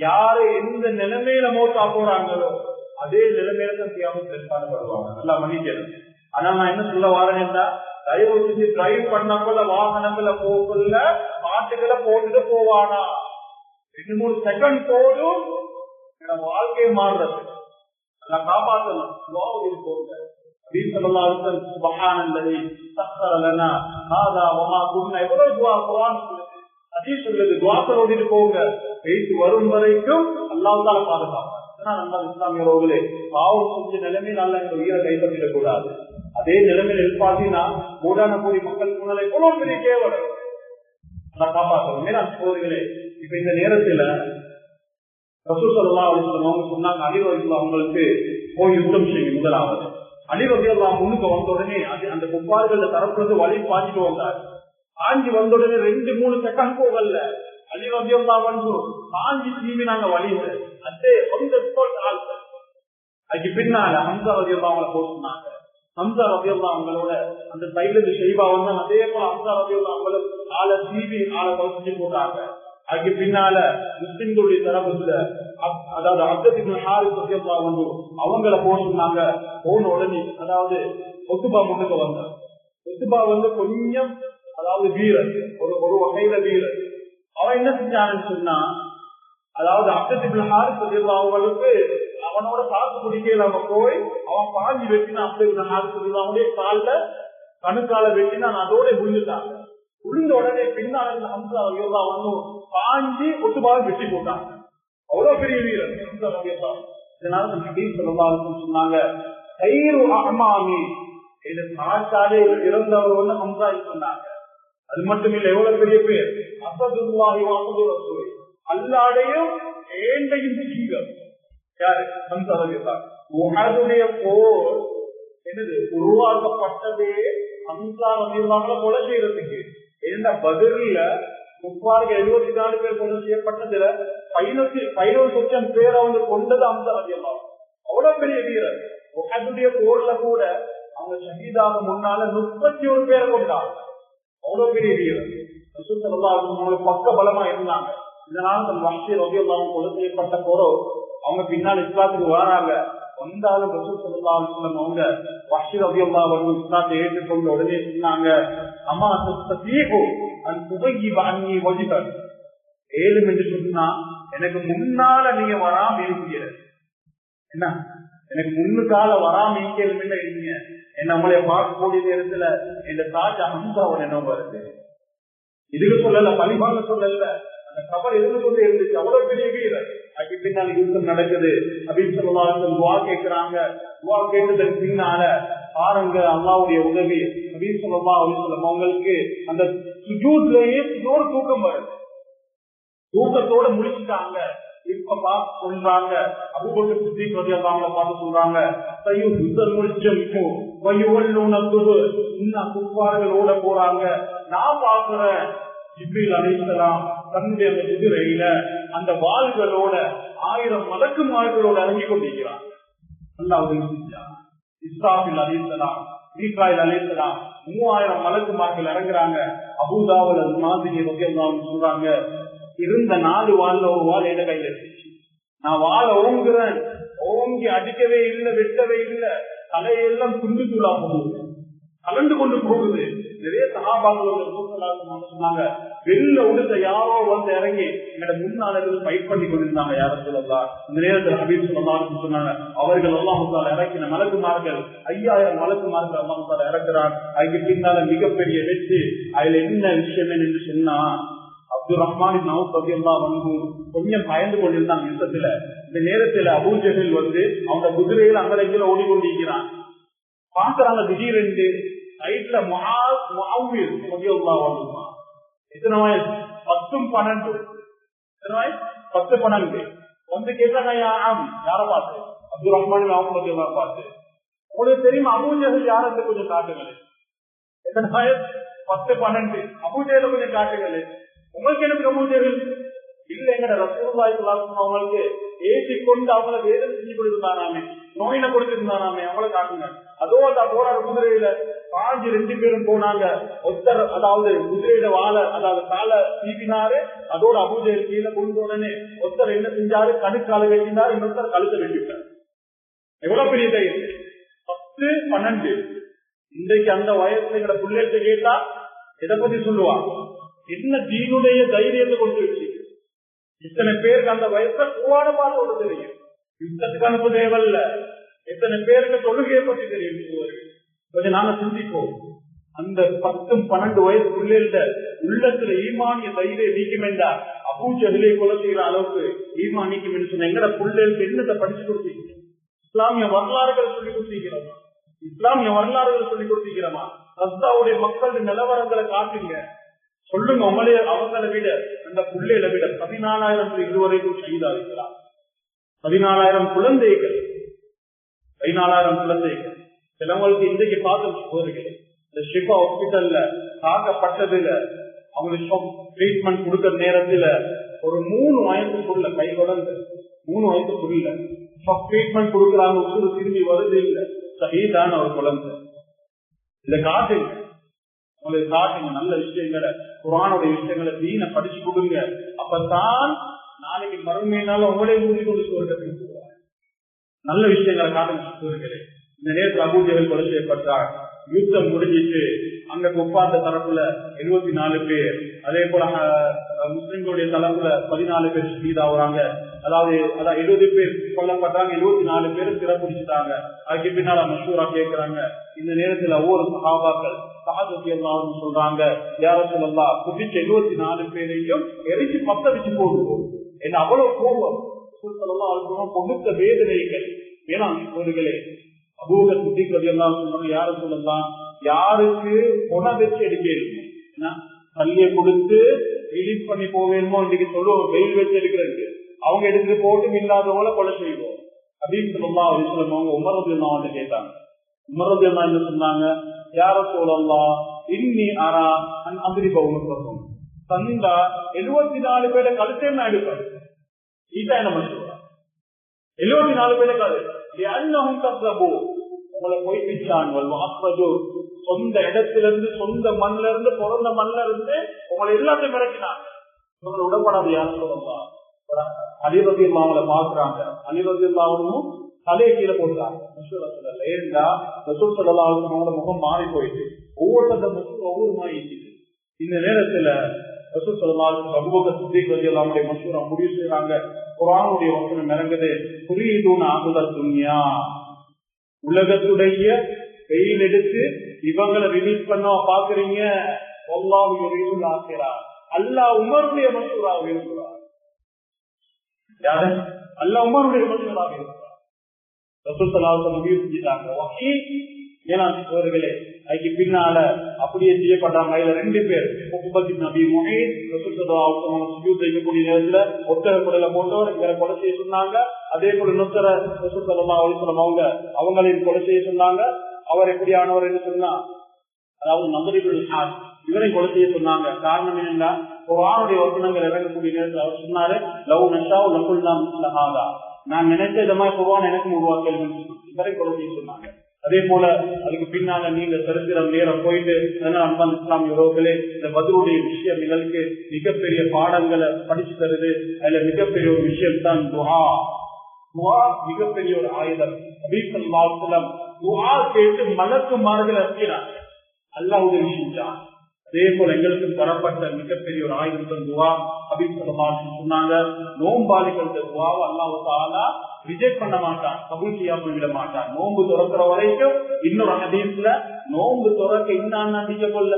[SPEAKER 2] யாரு எந்த நிலைமையில மௌத்தா போறாங்களோ அதே நிலைமையில தான் தியாகம் ஏற்பாடுபடுவாங்க. நல்லா மன்னிக்கணும். ஆனா நான் என்ன சொல்ல வாரேன்னா, தயவு செஞ்சு டிரைவ் பண்ணக்குள்ள வாகனங்களை போக்குள்ள பாட்டுகளை போட்டுட்டு போவானா. 2-3 செகண்ட் போடும் வாழ்க்கையை மாறுறது. நான் காப்பாற்றணும். போங்க அப்படின்னு சொல்லலாம். எவ்வளவு துவா குர்ஆன் சொல்லுது, ஹதீஸ் சொல்லுது. துவாக்கள் ஓடிட்டு போங்க, பேசி வரும் வரைக்கும் அல்லாஹ்வால பாதுகாப்பாங்க. நம்ம இஸ்லாமியர்களே பாவம் செஞ்ச நிலைமையில் நல்ல உயிரை கைப்பற்றிடக் கூடாது. அதே நிலைமையில் எழுப்பாட்டினா கூடான கூடி மக்கள் முன்னால எவ்வளவு பெரிய கேவலம் காப்பாற்றணும். சோதரிகளே, இப்ப இந்த நேரத்துல ரசூல் ஸல்லல்லாஹு அலைஹி வஸல்லம் அவங்க சொன்னாங்க, அலி ரலியல்லாஹு அவங்களுக்கு போய் யுத்தம் செய்யும். முதலாவது அலி ரலியல்லாஹு முன்னுக்கு வந்த உடனே அந்த குப்பார்கள் தரப்புல இருந்து வழி பாஞ்சிட்டு வந்தார். பாஞ்சி வந்த உடனே 2-3 செகண்ட் போகல. அலி ரலியல்லாஹு வந்து பாஞ்சி திரும்பி நாங்க வழியில அதே அந்த ஸ்பாட் ஆல்சர். அதுக்கு பின்னால ஹம்சா ரலியல்லாஹு அவங்களை போட்டுனாங்க. ஹம்சா ரலியல்லாஹு அவங்களோட அந்த சைடுல ஷைபா வந்து அதே போல ஹம்சா ரலியல்லாஹு அவங்களை ஆளை தீவி ஆளை பறிச்சு போட்டாங்க. அதுக்கு பின்னால முஸ்லிம்களுடைய தரப்புல அதாவது அப்துல் இப்னு ஹாரிஸ் ரலியல்லாஹு அன்ஹு அவங்கள போட்டுனாங்க. போன உடனே அதாவது ஒத்துபா முன்னுக்கு வந்தார். ஒத்துபா வந்து கொஞ்சம் அதாவது வீரர், ஒரு வகையில வீரர். அவன் என்ன செஞ்சான்னு சொன்னா, அதாவது அப்துல் இப்னு ஹாரிஸ் ரலியல்லாஹு அவங்களுக்கு அவனோட காசு குடிக்கல. அவன் போய் அவன் பாஞ்சி வெட்டினா அப்துல் இப்னு ஹாரிஸ் ரலியல்லாஹு அவனுடைய காலில் கணுக்கால வெட்டினா அதோட விழுந்துட்டாங்க. விழுந்த உடனே பின்னால ஹம்சா ரலியல்லாஹு அன்ஹு பாஞ்சி ஒத்துபாவை வெட்டி போட்டாங்க. அவ்வளவு பெரிய வீரர் ஹம்சா ரலியல்லாஹு. இதனால ஹதீஸ் ஸல்லல்லாஹு அலைஹி வஸல்லம் சொன்னாங்க, கைரு அஹ்மாமி, இந்த சாச்சாலே இறந்தவர் ஒண்ணு ஹம்சா சொன்னாங்க. அது மட்டும் இல்ல, எவ்வளவு பெரிய பேர் அஸதுல்லாஹி வ அஸது ரசூல், அல்லாஹ்வையும் ஏண்டையும் சீகம். யாரு? ஹம்சா ரலியல்லாஹு. உஹதுடைய போர் என்னது உருவாக்கப்பட்டதே ஹம்சா ரலியல்லாஹு கொலை செய்யறதுக்கு. இந்த பத்ர்ல முப்பாருக்கு 74 பேர் கொலை செய்யப்பட்டதுல 15 பேர் அவங்க கொண்டது ஹம்சா ரலியல்லாஹு. அவ்வளவு பெரிய வீரர். உஹதுடைய போர்ல கூட அவங்க ஷஹீதாக முன்னால 31 பேர் கொண்டாங்க. அவ்வளவு பெரிய வீரர். ரசூல் ஸல்லல்லாஹு அலைஹி வஸல்லம் பக்க பலமா இருந்தாங்க. இதனால தன் வஹ்ஷி ரலியல்லாஹு கொலை செய்யப்பட்ட போரோ அவங்க பின்னால் இஸ்லாத்துக்கு வராங்க. வந்தாலும் ரசூல் ஸல்லல்லாஹு அலைஹி வஸல்லம் அவங்க வஹ்ஷி ரலியல்லாஹு அன்ஹு இஸ்லாத்தை ஏற்றுக்கொண்ட உடனே சொன்னாங்க, அம்மா தஸ்தீஹு அன் துபய்யிப அன்னி வஜ்ஹக், ஏலும் என்று சொன்னா எனக்கு முன்னால நீங்க வராம இருக்கீங்க. என்ன, எனக்கு முன்னுக்கால வராம இருக்கீங்க. என்ன நம்மளை பார்க்கக்கூடிய நேரத்துல இந்த தாஜா ஹம்சாவோட என்ன வருது. இதுக்கு சொல்லல, பழிபாங்க சொல்லல, அந்த கபர் எதுக்கு கொண்டு இருந்துச்சு. அவ்வளவு பெரிய வீரர். அதுக்கு பின்னால யுத்தம் நடக்குது. அப்படின்னு சொல்லலாம். துவா கேட்கிறாங்க. துவா கேட்டதற்கு பின்னால பாருங்க அல்லாஹ்வுடைய உதவி. அப்படின்னு சொல்லலாம். அவங்களுக்கு அந்த சுஜூத்லயே இன்னொரு தூக்கம் வருது. தூக்கத்தோட முடிச்சுட்டாங்க. இப்ப பார்த்து சொல்றாங்க, அபூபக்கர் சித்திக் ரலியல்லாஹு அன்ஹு பார்த்து சொல்றாங்க, யுத்தம் முடிச்சிருக்கும் இன்னும் குஃபார்களோட போறாங்க. நான் பாக்குறேன் ஜிப்ரீல் அலைஹிஸ்ஸலாம் தன்னுடைய அந்த குதிரையில அந்த வாள்களோட 1000 மலக்குமார்களோட இறங்கி கொண்டிருக்கிறாங்க. அல்லாஹ் உதவி செஞ்சான். இஸ்ராஃபில் அலைஹிஸ்ஸலாம், மீகாயில் அலைஹிஸ்ஸலாம் 3000 மலக்குமார்கள் இறங்குறாங்க. அபூதாவுல் அஸ்மாதி ரலியல்லாஹு அன்ஹு சொல்றாங்க, இருந்த 4 வாள்ல ஒரு வாள் என்ன கையில இருந்துச்சு. நான் வாழை ஓங்குறேன், ஓங்கி அடிக்கவே இல்லை, வெட்டவே இல்லை, தலையெல்லாம் துண்டு தூளா போகுது, கலந்து கொண்டு போகுது. நிறைய சகாபாக்கள் சொன்னாங்க, வெளில உடுத்த யாரோ வந்து இறங்கி எங்களோட முன்னால இருந்து ஃபைட் பண்ணி கொண்டிருந்தாங்க. யாரும் சொல்லலாம். இந்த நேரத்தில் ஹபீப் ஸல்லல்லாஹு சொன்னாங்க, அவர்கள் அல்லாஹ் தஆலா இறக்கின மலக்குமார்கள் 5000 மலக்குமார்கள் அல்லாஹ் தஆலா இறக்குறான். அதுக்கு பின்னால மிகப்பெரிய வெற்றி. அதுல என்ன விஷயம் என்று சொன்னா, அப்துல் ரஹ்மான் இப்னு அவ்ஃப் ரலியல்லாஹு அன்ஹு கொஞ்சம் பயந்து கொண்டிருந்தாங்க யுத்தத்துல. இந்த நேரத்துல அபூ ஜஹல் வந்து அவங்க குதிரையில அங்கல ஓடிக்கொண்டிருக்கிறான். பாக்குறாங்க திடீரென்று சைட்ல முஆவிர் ரலியல்லாஹு அன்ஹு எத்தனை வயசு? 10-12. எத்தனை வயசு? 10-12. வந்து கேட்டாங்க, யார பார்த்து? அப்துல் ரஹ்மான் இப்னு அவ்ஃப் ரலியல்லாஹு பார்த்து. உங்களுக்கு தெரியுமா அபூ ஜஹல் யாருக்கு? கொஞ்சம் காட்டுங்களே. எத்தனை வயசு? 10-12. அபூ ஜஹல் கொஞ்சம் காட்டுங்களே. உங்களுக்கு எனக்கு அபூ ஜஹல் இல்ல எங்கட ரசூலுல்லாஹி ஸல்லல்லாஹு அலைஹி வஸல்லம் அவங்களுக்கு ஏற்றிக்கொண்டு அவங்கள வேதனை செஞ்சு கொடுத்திருந்தாராமே, நோயில கொடுத்திருந்தாராமே, அவங்கள காட்டுங்க. அதோ அந்த போராட குதிரையில பாஞ்சு 2 பேரும் போனாங்க. ஒருத்தர் அதாவது குதிரையில வாழை அதாவது காலை தீவினாரு, அதோட அபூஜஹல் கீழே கொண்டு உடனே ஒருத்தர் என்ன செஞ்சாரு, கணுக்கால வெட்டினாரு, இன்னொருத்தர் கழுத்தை வெட்டிட்டார். எவ்வளவு பெரிய தைரியம்! 10, 12. இன்றைக்கு அந்த வயசுல எங்களை பிள்ளைகிட்ட கேட்டா எதை பத்தி சொல்லுவாங்க? என்ன தீனுடைய தைரியத்தை கொண்டு வச்சு இத்தனை பேருக்கு அந்த வயசுல குர்ஆன பாடோட தெரியும், யுத்தத்துக்கு அனுப்ப தேவையில்ல. எத்தனை பேருக்கு தொழுகையை பத்தி தெரியும். கொஞ்சம் நாங்க சிந்திப்போம். அந்த 10, 12 வயசு பிள்ளைகிட்ட உள்ளத்துல ஈமானிய தைரியம் நீக்கும் என்றா அபூஜஹலை கொலை செய்யற அளவுக்கு ஈமான் நீக்கும் என்று சொன்ன எங்கட பிள்ளைகளுக்கு என்னத்தை படிச்சு கொடுத்தீங்க? இஸ்லாமிய வரலாறுகள் சொல்லி கொடுத்திருக்கிறோமா? இஸ்லாமிய வரலாறுகள் சொல்லி கொடுத்திருக்கிறோமா? ரஸ்தாவுடைய மக்களுடைய நிலவரங்களை காட்டுங்க, சொல்லுங்க. அவங்களை விட அந்த பிள்ளைகளை விட 14,000 இதுவரைக்கும் ஷஹீதா இருக்கிறார். 14,000 குழந்தைகள், 14,000 குழந்தைகள். சிலவங்களுக்கு இன்றைக்கு பார்த்து போறீங்களே, இந்த ஷிஃபா ஹாஸ்பிட்டல்ல தாக்கப்பட்டதுல அவங்களுக்கு ட்ரீட்மெண்ட் கொடுக்கிற நேரத்துல ஒரு 3 வயசுக்குள்ள கை குழந்தை 3 வயசுக்குள்ள ட்ரீட்மெண்ட் கொடுக்குறாங்க, உசுறு திரும்பி வருது இல்ல, ஷஹீதான ஒரு குழந்தை. இத காட்டுங்க, உங்களுக்கு காட்டுங்க. நல்ல விஷயங்களை, குர்ஆனுடைய விஷயங்களை, தீனை படிச்சு கொடுங்க. அப்பதான் நாளைக்கு மறுமையினால உங்களே மூடி கொண்டு சுவர்க்கத்துக்கு போவாங்க. நல்ல விஷயங்களை காட்டுங்க சூழல்களே. இந்த நேரத்தில் அபூஜஹல் கொலை செய்யப்பட்டார். யுத்தம் முடிஞ்சிட்டு அங்க ஒப்பாந்த தரப்புல 74 பேர், அதே போல முஸ்லிம்களுடைய தரப்புல 14 பேர் ஷஹீதாவுறாங்க. அதாவது 70 பேர் கொல்லப்பட்டாங்க, 74 பேரும் சிறப்பிடிச்சிட்டாங்க. அதுக்கு பின்னால மஷூரா கேட்கிறாங்க. இந்த நேரத்துல ஒவ்வொரு சஹாபாக்கள் சொல்றாங்க, யா ரசூலல்லாஹ், குதிச்ச 74 பேரையும் எரிச்சு பத்த வச்சு போடுவோம். என்ன அவ்வளவு கோபம், பொகுத்த வேதனைகள். வேணாம் சோழர்களே, அபூபக்கர் சித்திக் ரலியல்லாஹு அன்ஹு சொன்னாங்க, யா ரசூலல்லாஹ், யாருக்கு பொண வச்சு எடுக்க தள்ளிய கொடுத்து ரிலீஸ் பண்ணி போவேணுமோ இன்னைக்கு சொல்லுவோம், வெயில் வச்சு எடுக்கிறது. அவங்க எடுத்துட்டு போட்டும் இல்லாதவங்கள கொலை செய்வோம் அப்படின்னு சொல்லலாம். அவங்க உமர் ரலியல்லாஹு அன்ஹு கேட்டாங்க. உமர் ரலியல்லாஹு அன்ஹு சொன்னாங்க, யா ரசூலல்லாஹ், இன்னி அரா அன் அத்ரிப உனக்கும் தந்தா 74 பேரை கழுத்தே நான் எடுப்பேன். இதான் என்ன சொல்றா, 74 பேரை கழுத்து உங்களை போய் பிச்சாங்க. சொந்த இடத்துல இருந்து, சொந்த மண்ல இருந்து, பிறந்த மண்ல இருந்து உங்களை எல்லாத்தையும் மிரட்டினாங்க. உங்களை உடம்படாது. யாரும் சொல்லலாம், அலிரதியல்லா அவங்களை பாக்குறாங்க. அலிரதியல்லாவும் தலையை கீழே போட்டாங்க. ஏண்டா ரசூல் ஸல்லல்லாஹு அலைஹி வஸல்லம் முகம் மாறி போயிட்டு ஒவ்வொரு மாதிரி. இந்த நேரத்துல ரசூல் ஸல்லல்லாஹு அலைஹி வஸல்லம் அபூபக்கர் சித்திக் ரலியல்லாஹு அன்ஹு மஷூரா முடிவு செய்றாங்க. குர்ஆனுடைய வசனம் இறங்குது, புரியுதுன்னு ஆகுதா துன்யா, உலகத்துடைய வெயில் எடுத்து இவங்களை ரிலீஸ் பண்ண பாக்குறீங்க. அல்லாஹ் யுரீதுல் ஆகிரா, அல்லாஹ் உமருடைய மஷூரா விரும்புறார். யாரு? அல்லாஹ் உமருடைய மஷூரா விரும்புறார். ரசூல் ஸல்லல்லாஹு அலைஹி வஸல்லம் முடிவு செஞ்சிட்டாங்க. வஹீ ஏனாவர்களே, அதுக்கு பின்னால அப்படியே செய்யப்பட்டாங்க. அதுல 2 பேர், உக்பத் இப்னு அபீ முஹைத், ரசூல் ஸல்லல்லாஹு அலைஹி வஸல்லம் சுஜூத் செய்யக்கூடிய நேரத்துல ஒட்டக குடல போட்டவர் இவரை கொலை செய்ய சொன்னாங்க. அதே போல இன்னொருத்தர ரசூல் ஸல்லல்லாஹு அலைஹி வஸல்லம் அவங்களையும் கொலை செய்ய சொன்னாங்க. அவர் எப்படியானவர் என்று சொன்னா, அதாவது நபரிபுல் ஹாஸ், இவரை கொலை செய்ய சொன்னாங்க. காரணம் என்னன்னா, குர்ஆனுடைய வசனங்கள் இறங்கக்கூடிய நேரத்தில் அவர் சொன்னாரு, லவ் நஷாஉ லகுல்னா மிஸ்ல ஹாதா, நான் நினைச்ச இந்த மாதிரி குர்ஆன் எனக்கும் உருவாக்கல், இவரை கொலை செய்ய சொன்னாங்க. அதே போல அதுக்கு பின்னால நீங்க சரித்திரம் நேரம் போயிட்டு, அன்பான இஸ்லாமிய உறவுகளே, இந்த பத்ருடைய விஷயம் எங்களுக்கு மிகப்பெரிய பாடங்களை படிச்சு தருது. அதுல மிகப்பெரிய ஒரு விஷயம் தான் துஆ. துஆ மிகப்பெரிய ஒரு ஆயுதம். நபி ஸல்லல்லாஹு அலைஹி வஸல்லம் துஆ கேட்டு மலக்குமார்கள் இருக்கிறாங்க, அல்லாஹ் உதவி செஞ்சான். அதே போல எங்களுக்கு தரப்பட்ட மிகப்பெரிய ஒரு ஆயுதம் துஆ. நபி ஸல்லல்லாஹு அலைஹி வஸல்லம் சொன்னாங்க, நோம்பாளிகள் துஆவை அல்லாஹ் தஆலா ரிஜெக்ட் பண்ண மாட்டான், கபூல் செய்யாம விட மாட்டான். நோன்பு துறக்கிற வரைக்கும். இன்னொரு ஹதீஸ்ல நோன்பு துறக்க இன்னான் நம்பிக்கை கொள்ள,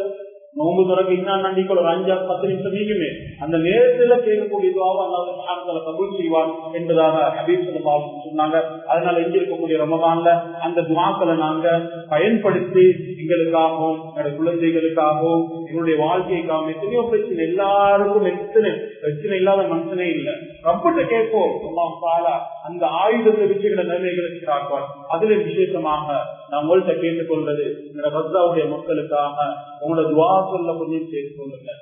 [SPEAKER 2] நோன்பு துறக்க இன்னான் நம்பிக்கை ஒரு 5-10 நிமிஷம் நீக்குமே, அந்த நேரத்துல கேட்கக்கூடிய துஆவை அல்லாஹ் சுப்ஹானஹு வ தஆலா கபூல் செய்வான் என்பதாக ஹதீஸ் ஸல்லல்லாஹு அலைஹி வஸல்லம் சொன்னாங்க. அதனால இங்க இருக்கக்கூடிய ரமதான்ல அந்த துஆக்களை நாங்க பயன்படுத்தி எங்களுக்காகவும் எங்களுடைய குழந்தைகளுக்காகவும் எங்களுடைய வாழ்க்கைக்காகவும், எத்தனையோ பிரச்சனை, எல்லாருக்கும் எத்தனை பிரச்சனை இல்லாத மனுஷனே இல்லை. ரப்பிட்ட கேட்போம், அல்லாஹ் தஆலா அந்த ஆயுதத்தை வச்சுக்கிற நிலைமைகளுக்கு காட்டுவார். அதுல விசேஷமாக நான் உங்கள்கிட்ட கேட்டுக்கொள்வது, இந்த ரஸ்தாவுடைய மக்களுக்காக உங்களோட துஆ சொல்ல கொஞ்சம் சேர்த்து கொள்ளுங்க.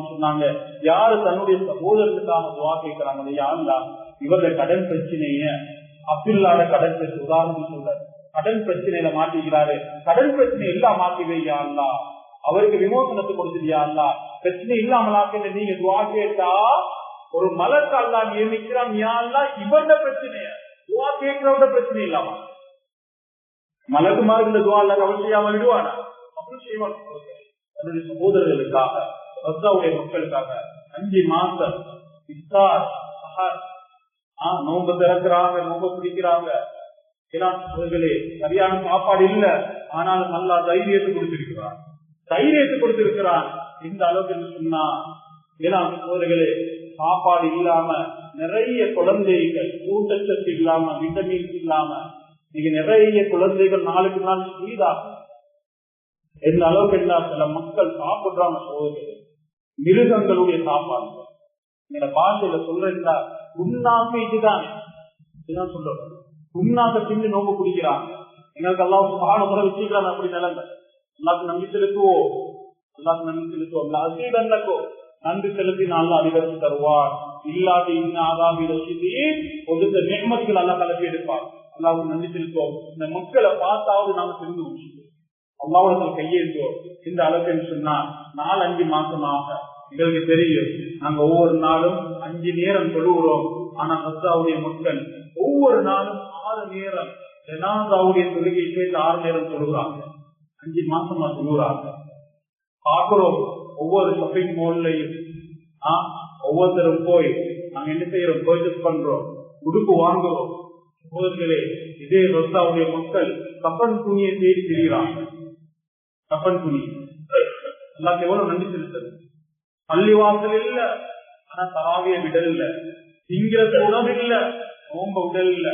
[SPEAKER 2] சொன்னாங்க, யாரு தன்னுடைய சகோதரத்துக்காக துவா கேட்கிறாங்க, யாருலா இவருடைய கடன் பிரச்சனைய அப்துல்லாட கடன் பிரச்சனை உதாரணம் சொல்ற கடன் பிரச்சனையில மாட்டிக்கிறாரு, கடன் பிரச்சனை எல்லாம் மாட்டிவே யாருலா அவருக்கு விமோசனத்தை கொடுத்துட்டியா அல்லா, பிரச்சனை இல்லாமலாக்க நீங்க துவா கேட்டா ஒரு மலக்கு அல்லா நியமிக்கிறான், யாருலா இவருடைய பிரச்சனைய துவா கேட்கிறவங்க பிரச்சனை இல்லாம மலக்குமாருக்கு இந்த துவா அல்ல கவலை செய்யாம விடுவானா? அப்படி செய்வான். தன்னுடைய சகோதரர்களுக்காக ரத்தாவுடைய மக்களுக்காக 5 மாசம் நோம்பு திறக்கிறாங்க, நோம்பு பிடிக்கிறாங்க. சரியான சாப்பாடு இல்ல, ஆனாலும் நல்லா தைரியத்தை கொடுத்திருக்கிறான், தைரியத்தை கொடுத்திருக்கிறான். இந்த அளவுக்கு சொன்னா சகோதரர்களே, சாப்பாடு இல்லாம நிறைய குழந்தைகள் ஊட்டச்சத்து இல்லாம விட்டமின்ஸ் இல்லாம நீங்க நிறைய குழந்தைகள் நாளுக்கு நாள் சீதாகும். எந்த அளவுக்கு என்ன சில மக்கள் சாப்பிடுறாங்க சோதனை மிருகங்களுடைய சாப்பாடு. எங்க பாஷையில சொல்றா உண்ணாக்கு இதுதான் சொல்றோம், உண்ணாக்க தின்னு நோம்பு குடிக்கிறாங்க. எங்களுக்கு எல்லாம் சுகாதார வச்சுக்கிறாங்க. அப்படி நிலைமை எல்லாத்துக்கும் நம்பி செலுத்துவோம், எல்லாத்துக்கும் நம்பி செலுத்துவோம். அசீதன்னக்கோ நன்றி செலுத்தி நல்லா அதிகரித்து தருவார். இல்லாத இன்னும் ஒதுக்க நியமத்துகள் எல்லாம் கலப்பி எடுப்பார். எல்லாருக்கும் நன்றி செலுத்துவோம். இந்த மக்களை பார்த்தாவது நாம தெரிந்து முடிச்சுக்கோம், அல்லாஹ்விடத்தில் கையேற்றுவோம். இந்த அளவுக்கு சொன்னா 4-5 மாசமாக எங்களுக்கு தெரியும், நாங்க ஒவ்வொரு நாளும் 5 நேரம் தொழுகிறோம். ஆனா ரத்தாவுடைய மக்கள் ஒவ்வொரு நாளும் 6 நேரம் ஜனாசாவுடைய தொழுகை சேர்த்து 6 நேரம் தொழுகிறாங்க. 5 மாசமா தொழுகிறாங்க. பார்க்கிறோம் ஒவ்வொரு ஷாப்பிங் மால்லையும் ஒவ்வொருத்தரும் போய் நாங்க என்ன செய்யறோம், பர்ச்சேஸ் பண்றோம், உடுப்பு வாங்குறோம். சகோதரர்களே, இதே ரத்தாவுடைய மக்கள் கப்பன் துணியை தேடி திரிகிறாங்க. கப்பன் துணி எல்லாத்தையும் எவ்வளவு நன்றி செலுத்தது. பள்ளிவாசல் இல்ல, ஆனா தராவிய விடல் இல்ல, திங்கிறது உணவு இல்ல, நோம்ப உடல் இல்ல.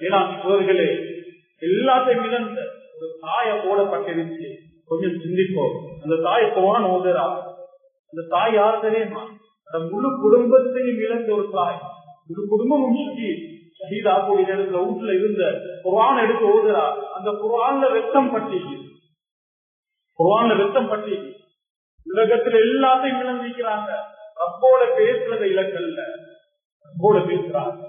[SPEAKER 2] ஏன்னா சகோதரர்களே, எல்லாத்தையும் இழந்த ஒரு தாய போடப்பட்டிருச்சு. கொஞ்சம் சிந்திப்போம், அந்த தாயை போன ஓதுறா. அந்த தாய் யார் தெரியுமா? அந்த முழு குடும்பத்தையும் இழந்த ஒரு தாய். முழு குடும்பமும் ஷஹீதாக்கூடிய நேரத்துல வீட்டுல இருந்த குர்ஆன் எடுத்து ஓதுறா. அந்த குர்ஆன்ல வெத்தம் பட்டி, குர்ஆன்ல வெத்தம் பட்டி உலகத்துல எல்லாத்தையும் இழந்திருக்கிறாங்க. ரப்போட பேசுறத இலக்கல்ல, ரப்போட பேசுறாங்க.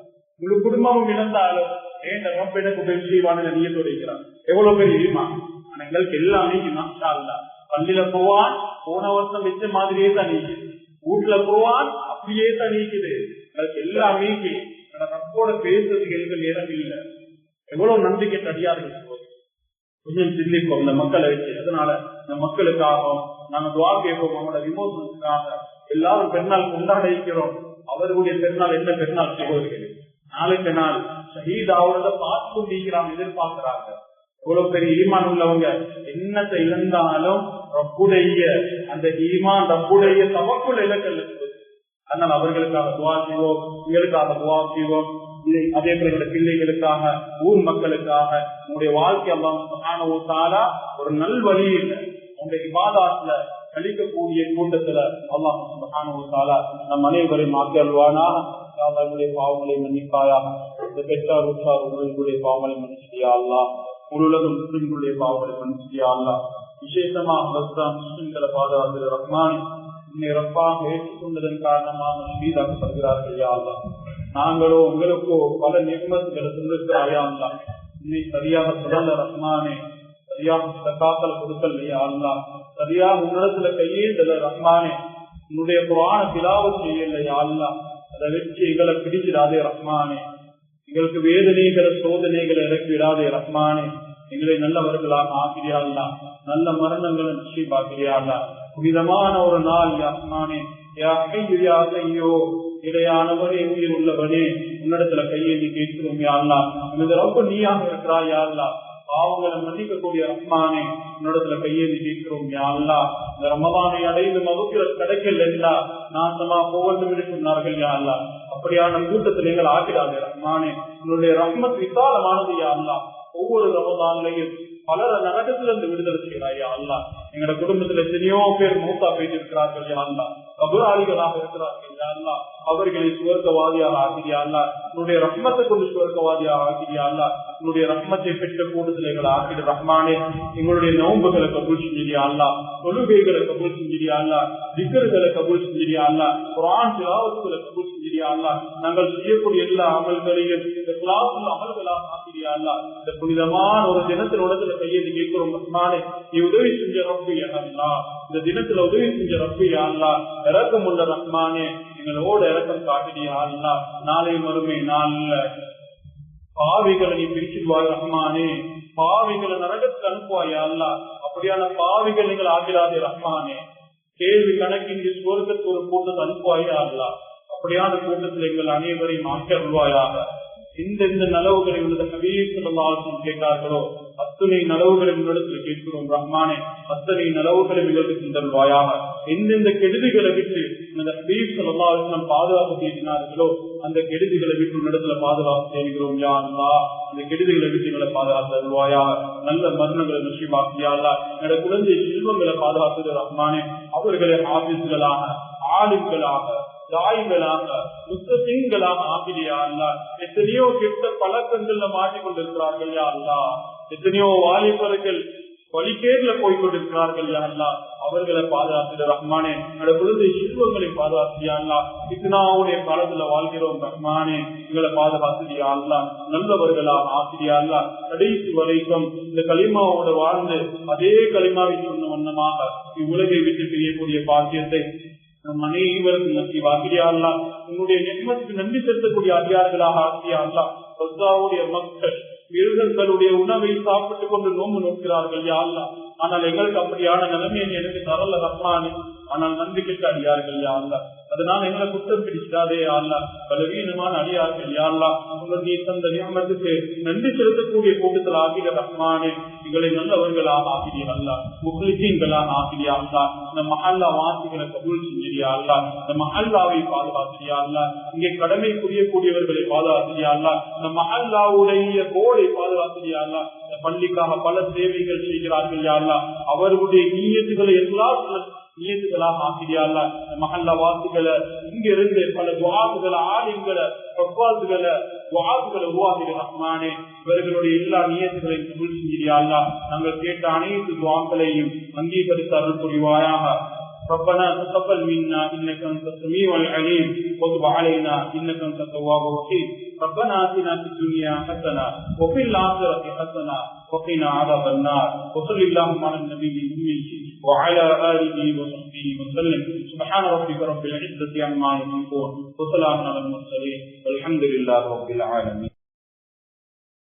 [SPEAKER 2] முழு குடும்பமும் இழந்தாலும் எனக்கு உதவி செய்வான்னு நீயத்தோட இருக்கிறாங்க. எவ்வளவு பேர் இருமா? ஆனா எங்களுக்கு எல்லாமே பள்ளியில போவான், போன வருஷம் வச்ச மாதிரியே தான் நீக்குது. வீட்டுல போவான், அப்படியே தான் நீக்குது. எங்களுக்கு எல்லாமே ரப்போட பேசுறதுக்கு எங்களுக்கு நேரம் இல்லை. எவ்வளவு நம்பிக்கை தடியார்கள் கொஞ்சம் சிந்திப்போம் இந்த மக்களை வச்சு. அதனால இந்த மக்களுக்காகவும் நாங்க துவா கேட்போம். அவங்களோட விமோசனத்துக்காக எல்லாரும் பெருநாள் கொண்டாட இருக்கிறோம். அவர்களுடைய பெருநாள் என்ன பெருநாள் சகோதரிகள்? நாளுக்கு நாள் ஷஹீத் அவரத பார்த்து கொண்டிருக்கிறாங்க, எதிர்பார்க்கிறாங்க. இவ்வளவு பெரிய ஈமான் உள்ளவங்க என்னத்தை இழந்தாலும் ரப்புடைய அந்த ஈமான் ரப்புடைய தவக்குள் இலக்கல்ல. அதனால் அவர்களுக்காக துவா செய்வோம், உங்களுக்காக துவா செய்வோம். அதே போல எங்களுடைய பிள்ளைகளுக்காக, ஊர் மக்களுக்காக, உங்களுடைய வாழ்க்கை அல்லாஹ் ஒரு நல் வழியில் உங்களுடைய இபாதத்துல கழிக்கக்கூடிய கூட்டத்துல அல்லாஹ் சுப்ஹானஹு வ தஆலா நம் அனைவரையும் ஆக்கியல்வானாக. அவர்களுடைய பாவங்களை மன்னிப்பாயாக. இந்த பெற்றார் உற்றார் உங்களுடைய பாவங்களை மன்னிச்சியா அல்லா. உலகம் முஸ்லிம்களுடைய பாவங்களை மன்னிச்சியா அல்லா. விசேஷமாக முஸ்லிம்களை பாதுகாத்து ரஹ்மான் இன்னை ரப்பாக ஏற்றுக்கொண்டதன் காரணமாக மீதாக்கப்படுகிறார்கள் யா அல்லா. நாங்களோ உங்களுக்கோ பல நிர்மத்துகளை சொல்லிருக்கிறாயா அல்லா. இன்னை சரியாக தொடர்ந்த ரஹ்மானே, சரியாக சக்காத்தல் கொடுக்கல் யா அல்லா. சரியாக உன்னிடத்துல கையேந்தல ரஹ்மானே. உன்னுடைய குர்ஆன திலாவத் செய்யல யா அல்லா. அதை வச்சு எங்களை பிடிச்சிடாதே ரஹ்மானே. எங்களுக்கு வேதனைகளை சோதனைகளை இறக்கிடாதே ரஹ்மானே. எங்களை நல்லவர்களாக ஆக்கிறியா, நல்ல மரணங்களை நசீபாக்கிறியா. புனிதமான ஒரு நாள் ரஹ்மானே. ஐயோ இடையானவனே, உயிர் உள்ளவனே, உன்னிடத்துல கையேந்தி கேட்கிறோம் யா அல்லாஹ். இந்த ரொம்ப நீயாக இருக்கிறாய் யா அல்லாஹ். பாவங்களை மன்னிக்கக்கூடிய ரஹ்மானே, உன்னிடத்துல கையேந்தி கேட்கிறோம் யா அல்லாஹ். இந்த ரமதானை அடைந்து மகுப்பிரத் கிடைக்கல என்றா நாசமா போவதும் என்று சொன்னார்கள் யா அல்லாஹ். அப்படியான கூட்டத்தில் எங்கள் ஆக்கிடாதே ரஹ்மானே. உன்னுடைய ரஹ்மத் விசாலமானது யா அல்லாஹ். ஒவ்வொரு ரமதான்லையும் பலர நரகத்திலிருந்து விடுதலை செய்கிறாய் யா அல்லாஹ். எங்களோட குடும்பத்துல எத்தனையோ பேர் மூத்தா போயிட்டு இருக்கிறார்கள் யா அல்லாஹ். கபராளிகளாக இருக்கிறார்கள் யா அல்லாஹ் அவர்களை சுவர்க்கவாதியாக ஆக்கிறியா அல்லாஹ் உன்னுடைய ரஹ்மத்தை கொண்டு சுவர்க்கவாதியாக ஆக்கிறியா அல்லாஹ் உன்னுடைய ரஹ்மத்தை பெற்ற கூட்டத்தில் எங்களை ஆக்கிடு ரஹ்மானே எங்களுடைய நோன்புகளை கபூல் செஞ்சிரியா அல்லாஹ் தொழுகைகளை கபூல் செஞ்சிரியா அல்லாஹ் திக்ருகளை கபூல் செஞ்சிரியா அல்லாஹ் குர்ஆன் திலாவத்துகளை கபூல் செஞ்சிரியா அல்லாஹ் நாங்கள் செய்யக்கூடிய எல்லா அமல்களையும் இக்லாஸுல் அமல்களாக ஆக்கிறியா அல்லாஹ் இந்த புனிதமான ஒரு தினத்தின் உலகத்துல கையெழுதி கேட்கிறோம் ரஹ்மானே நீ உதவி செஞ்ச ரப்பு யா அல்லாஹ் இந்த தினத்துல உதவி செஞ்ச ரப்பு யா அல்லாஹ் இரக்கமுள்ள ரஹ்மானே எங்களோட இரக்கம் காட்டிடியா அல்லாஹ் நாளை மறுமை நாள்ல பாவிகளை நீ பிரிச்சுடுவாய் ரஹ்மானே பாவிகளை நரகத்துக்கு அனுப்புவாயா அல்லாஹ் அப்படியான பாவிகள் நீங்கள் ஆகிறாதே ரஹ்மானே கேள்வி கணக்கின்றி சுவர்க்கத்துக்கு ஒரு கூட்டத்தை அனுப்புவாயா அல்லாஹ் அப்படியான கூட்டத்தில் எங்கள் அனைவரையும் ஆக்கியருள்வாயாக இந்த நலவுகளை உள்ள ஹபீப் ஸல்லல்லாஹு அலைஹி வஸல்லம் கேட்டார்களோ அத்தனை நலவுகளை உங்களிடத்தில் கேட்கிறோம் ரஹ்மானே அத்தனை நலவுகளை எங்களுக்கு தந்தருள்வாயாக எந்தெந்த கெடுதிகளை விட்டு இந்த ஹபீப் ஸல்லல்லாஹு அலைஹி வஸல்லம் பாதுகாப்பு செய்தினார்களோ அந்த கெடுதிகளை விட்டு உன்னிடத்துல பாதுகாப்பு செய்கிறோம் யா அல்லாஹ் இந்த கெடுதிகளை விட்டு எங்களை பாதுகாத்து தருவாயாக நல்ல மரணங்களை நசீபாக்கியா அல்லாஹ் என்னோட குழந்தை செல்வங்களை பாதுகாத்து ரஹ்மானே அவர்களை ஹாஃபிஸ்களாக ஆலிம்களாக தாய்களாக முஸ்லிம்களாக ஆகிறியா அல்லாஹ் எத்தனையோ கெட்ட பழக்கங்கள்ல மாட்டிக்கொண்டிருக்கிறார்கள் யா அல்லாஹ் எத்தனையோ வாலிபர்கள் வழிகேடுல போய்கொண்டிருக்கிறார்கள் யா அல்லாஹ் அவர்களை பாதுகாத்து ரஹ்மானே என்னோட குழந்தை செல்வங்களை பாதுகாத்தியா அல்லாஹ் இத்னாவுடைய காலத்துல வாழ்கிறோம் ரஹ்மானே எங்களை பாதுகாத்தியா அல்லாஹ் நல்லவர்களாக ஆக்கிறியா அல்லாஹ் கடைசி வரைக்கும் இந்த கலிமாவோட வாழ்ந்து அதே கலிமாவை சொன்ன வண்ணமாக இவ்வுலகை விட்டு பிரியக்கூடிய பாக்கியத்தை நம் அனைவருக்கும் நசீபாக்கியா அல்லாஹ் உன்னுடைய நியமத்துக்கு நன்றி செலுத்தக்கூடிய அதிகாரிகளாக ஆக்கியா அல்லாஹ் பஸ்ஸாவுடைய மக்கள் மிருகங்களுடைய உணவை சாப்பிட்டுக் கொண்டு நோம்பு நோக்கிறார்கள் யா அல்லாஹ் ஆனால் எங்களுக்கு அப்படியான நிலைமையை எனக்கு தரல ரஹ்மானே ஆனால் நன்றி கெட்ட அடியார்கள் யா அல்லாஹ் அதனால எங்களை குற்றம் பிடிச்சிடாதே யா அல்லாஹ் பலவீனமான அடியார்கள் யா அல்லாஹ் உங்களுடைய தந்த நியமத்துக்கு நன்றி செலுத்தக்கூடிய கூட்டத்தில் ஆகிய ரஹ்மானே எங்களை நல்லவர்களாக ஆகிறியா அல்லாஹ் முக்லிசீன்களாக ஆகிறியா அல்லாஹ் இந்த மஹல்லா வாசிகளை கபூல் செஞ்சிரியா அல்லாஹ் இந்த மஹல்லாவை பாதுகாத்திரியா அல்லாஹ் இங்கே கடமை புரியக்கூடியவர்களை பாதுகாத்திரியா அல்லாஹ் இந்த மஹல்லாவுடைய கோலை பாதுகாத்திரியா அல்லாஹ் இந்த பள்ளிக்காக பல சேவைகள் செய்கிறார்கள் யா அல்லாஹ் அவர்களுடைய நீயத்துகளை எல்லாம் நியத்துகளாக ஆக்கிறியா அல்லாஹ் மஹல்லா வாசிகளை இங்கிருந்து பல துஆக்களை ஆலிம்களை ஃபவாதுகளை துஆக்களை உருவாக்கிற ரஹ்மானே இவர்களுடைய எல்லா நியத்துகளையும் கபூல் செஞ்சிரியா அல்லாஹ் நாங்கள் கேட்ட அனைத்து துஆக்களையும் அங்கீகரித்து அருள் புரிவாயாக ربنا تقبل منا انك انت السميع العليم وتب علينا انك انت التواب الرحيم ربنا آتنا في الدنيا حسنه وفي الاخره حسنه وقنا عذاب النار وصل اللهم على النبي الامي وعلى اله وصحبه وسلم سبحان ربك رب العزه عما يصفون وسلام على المرسلين والحمد لله رب العالمين.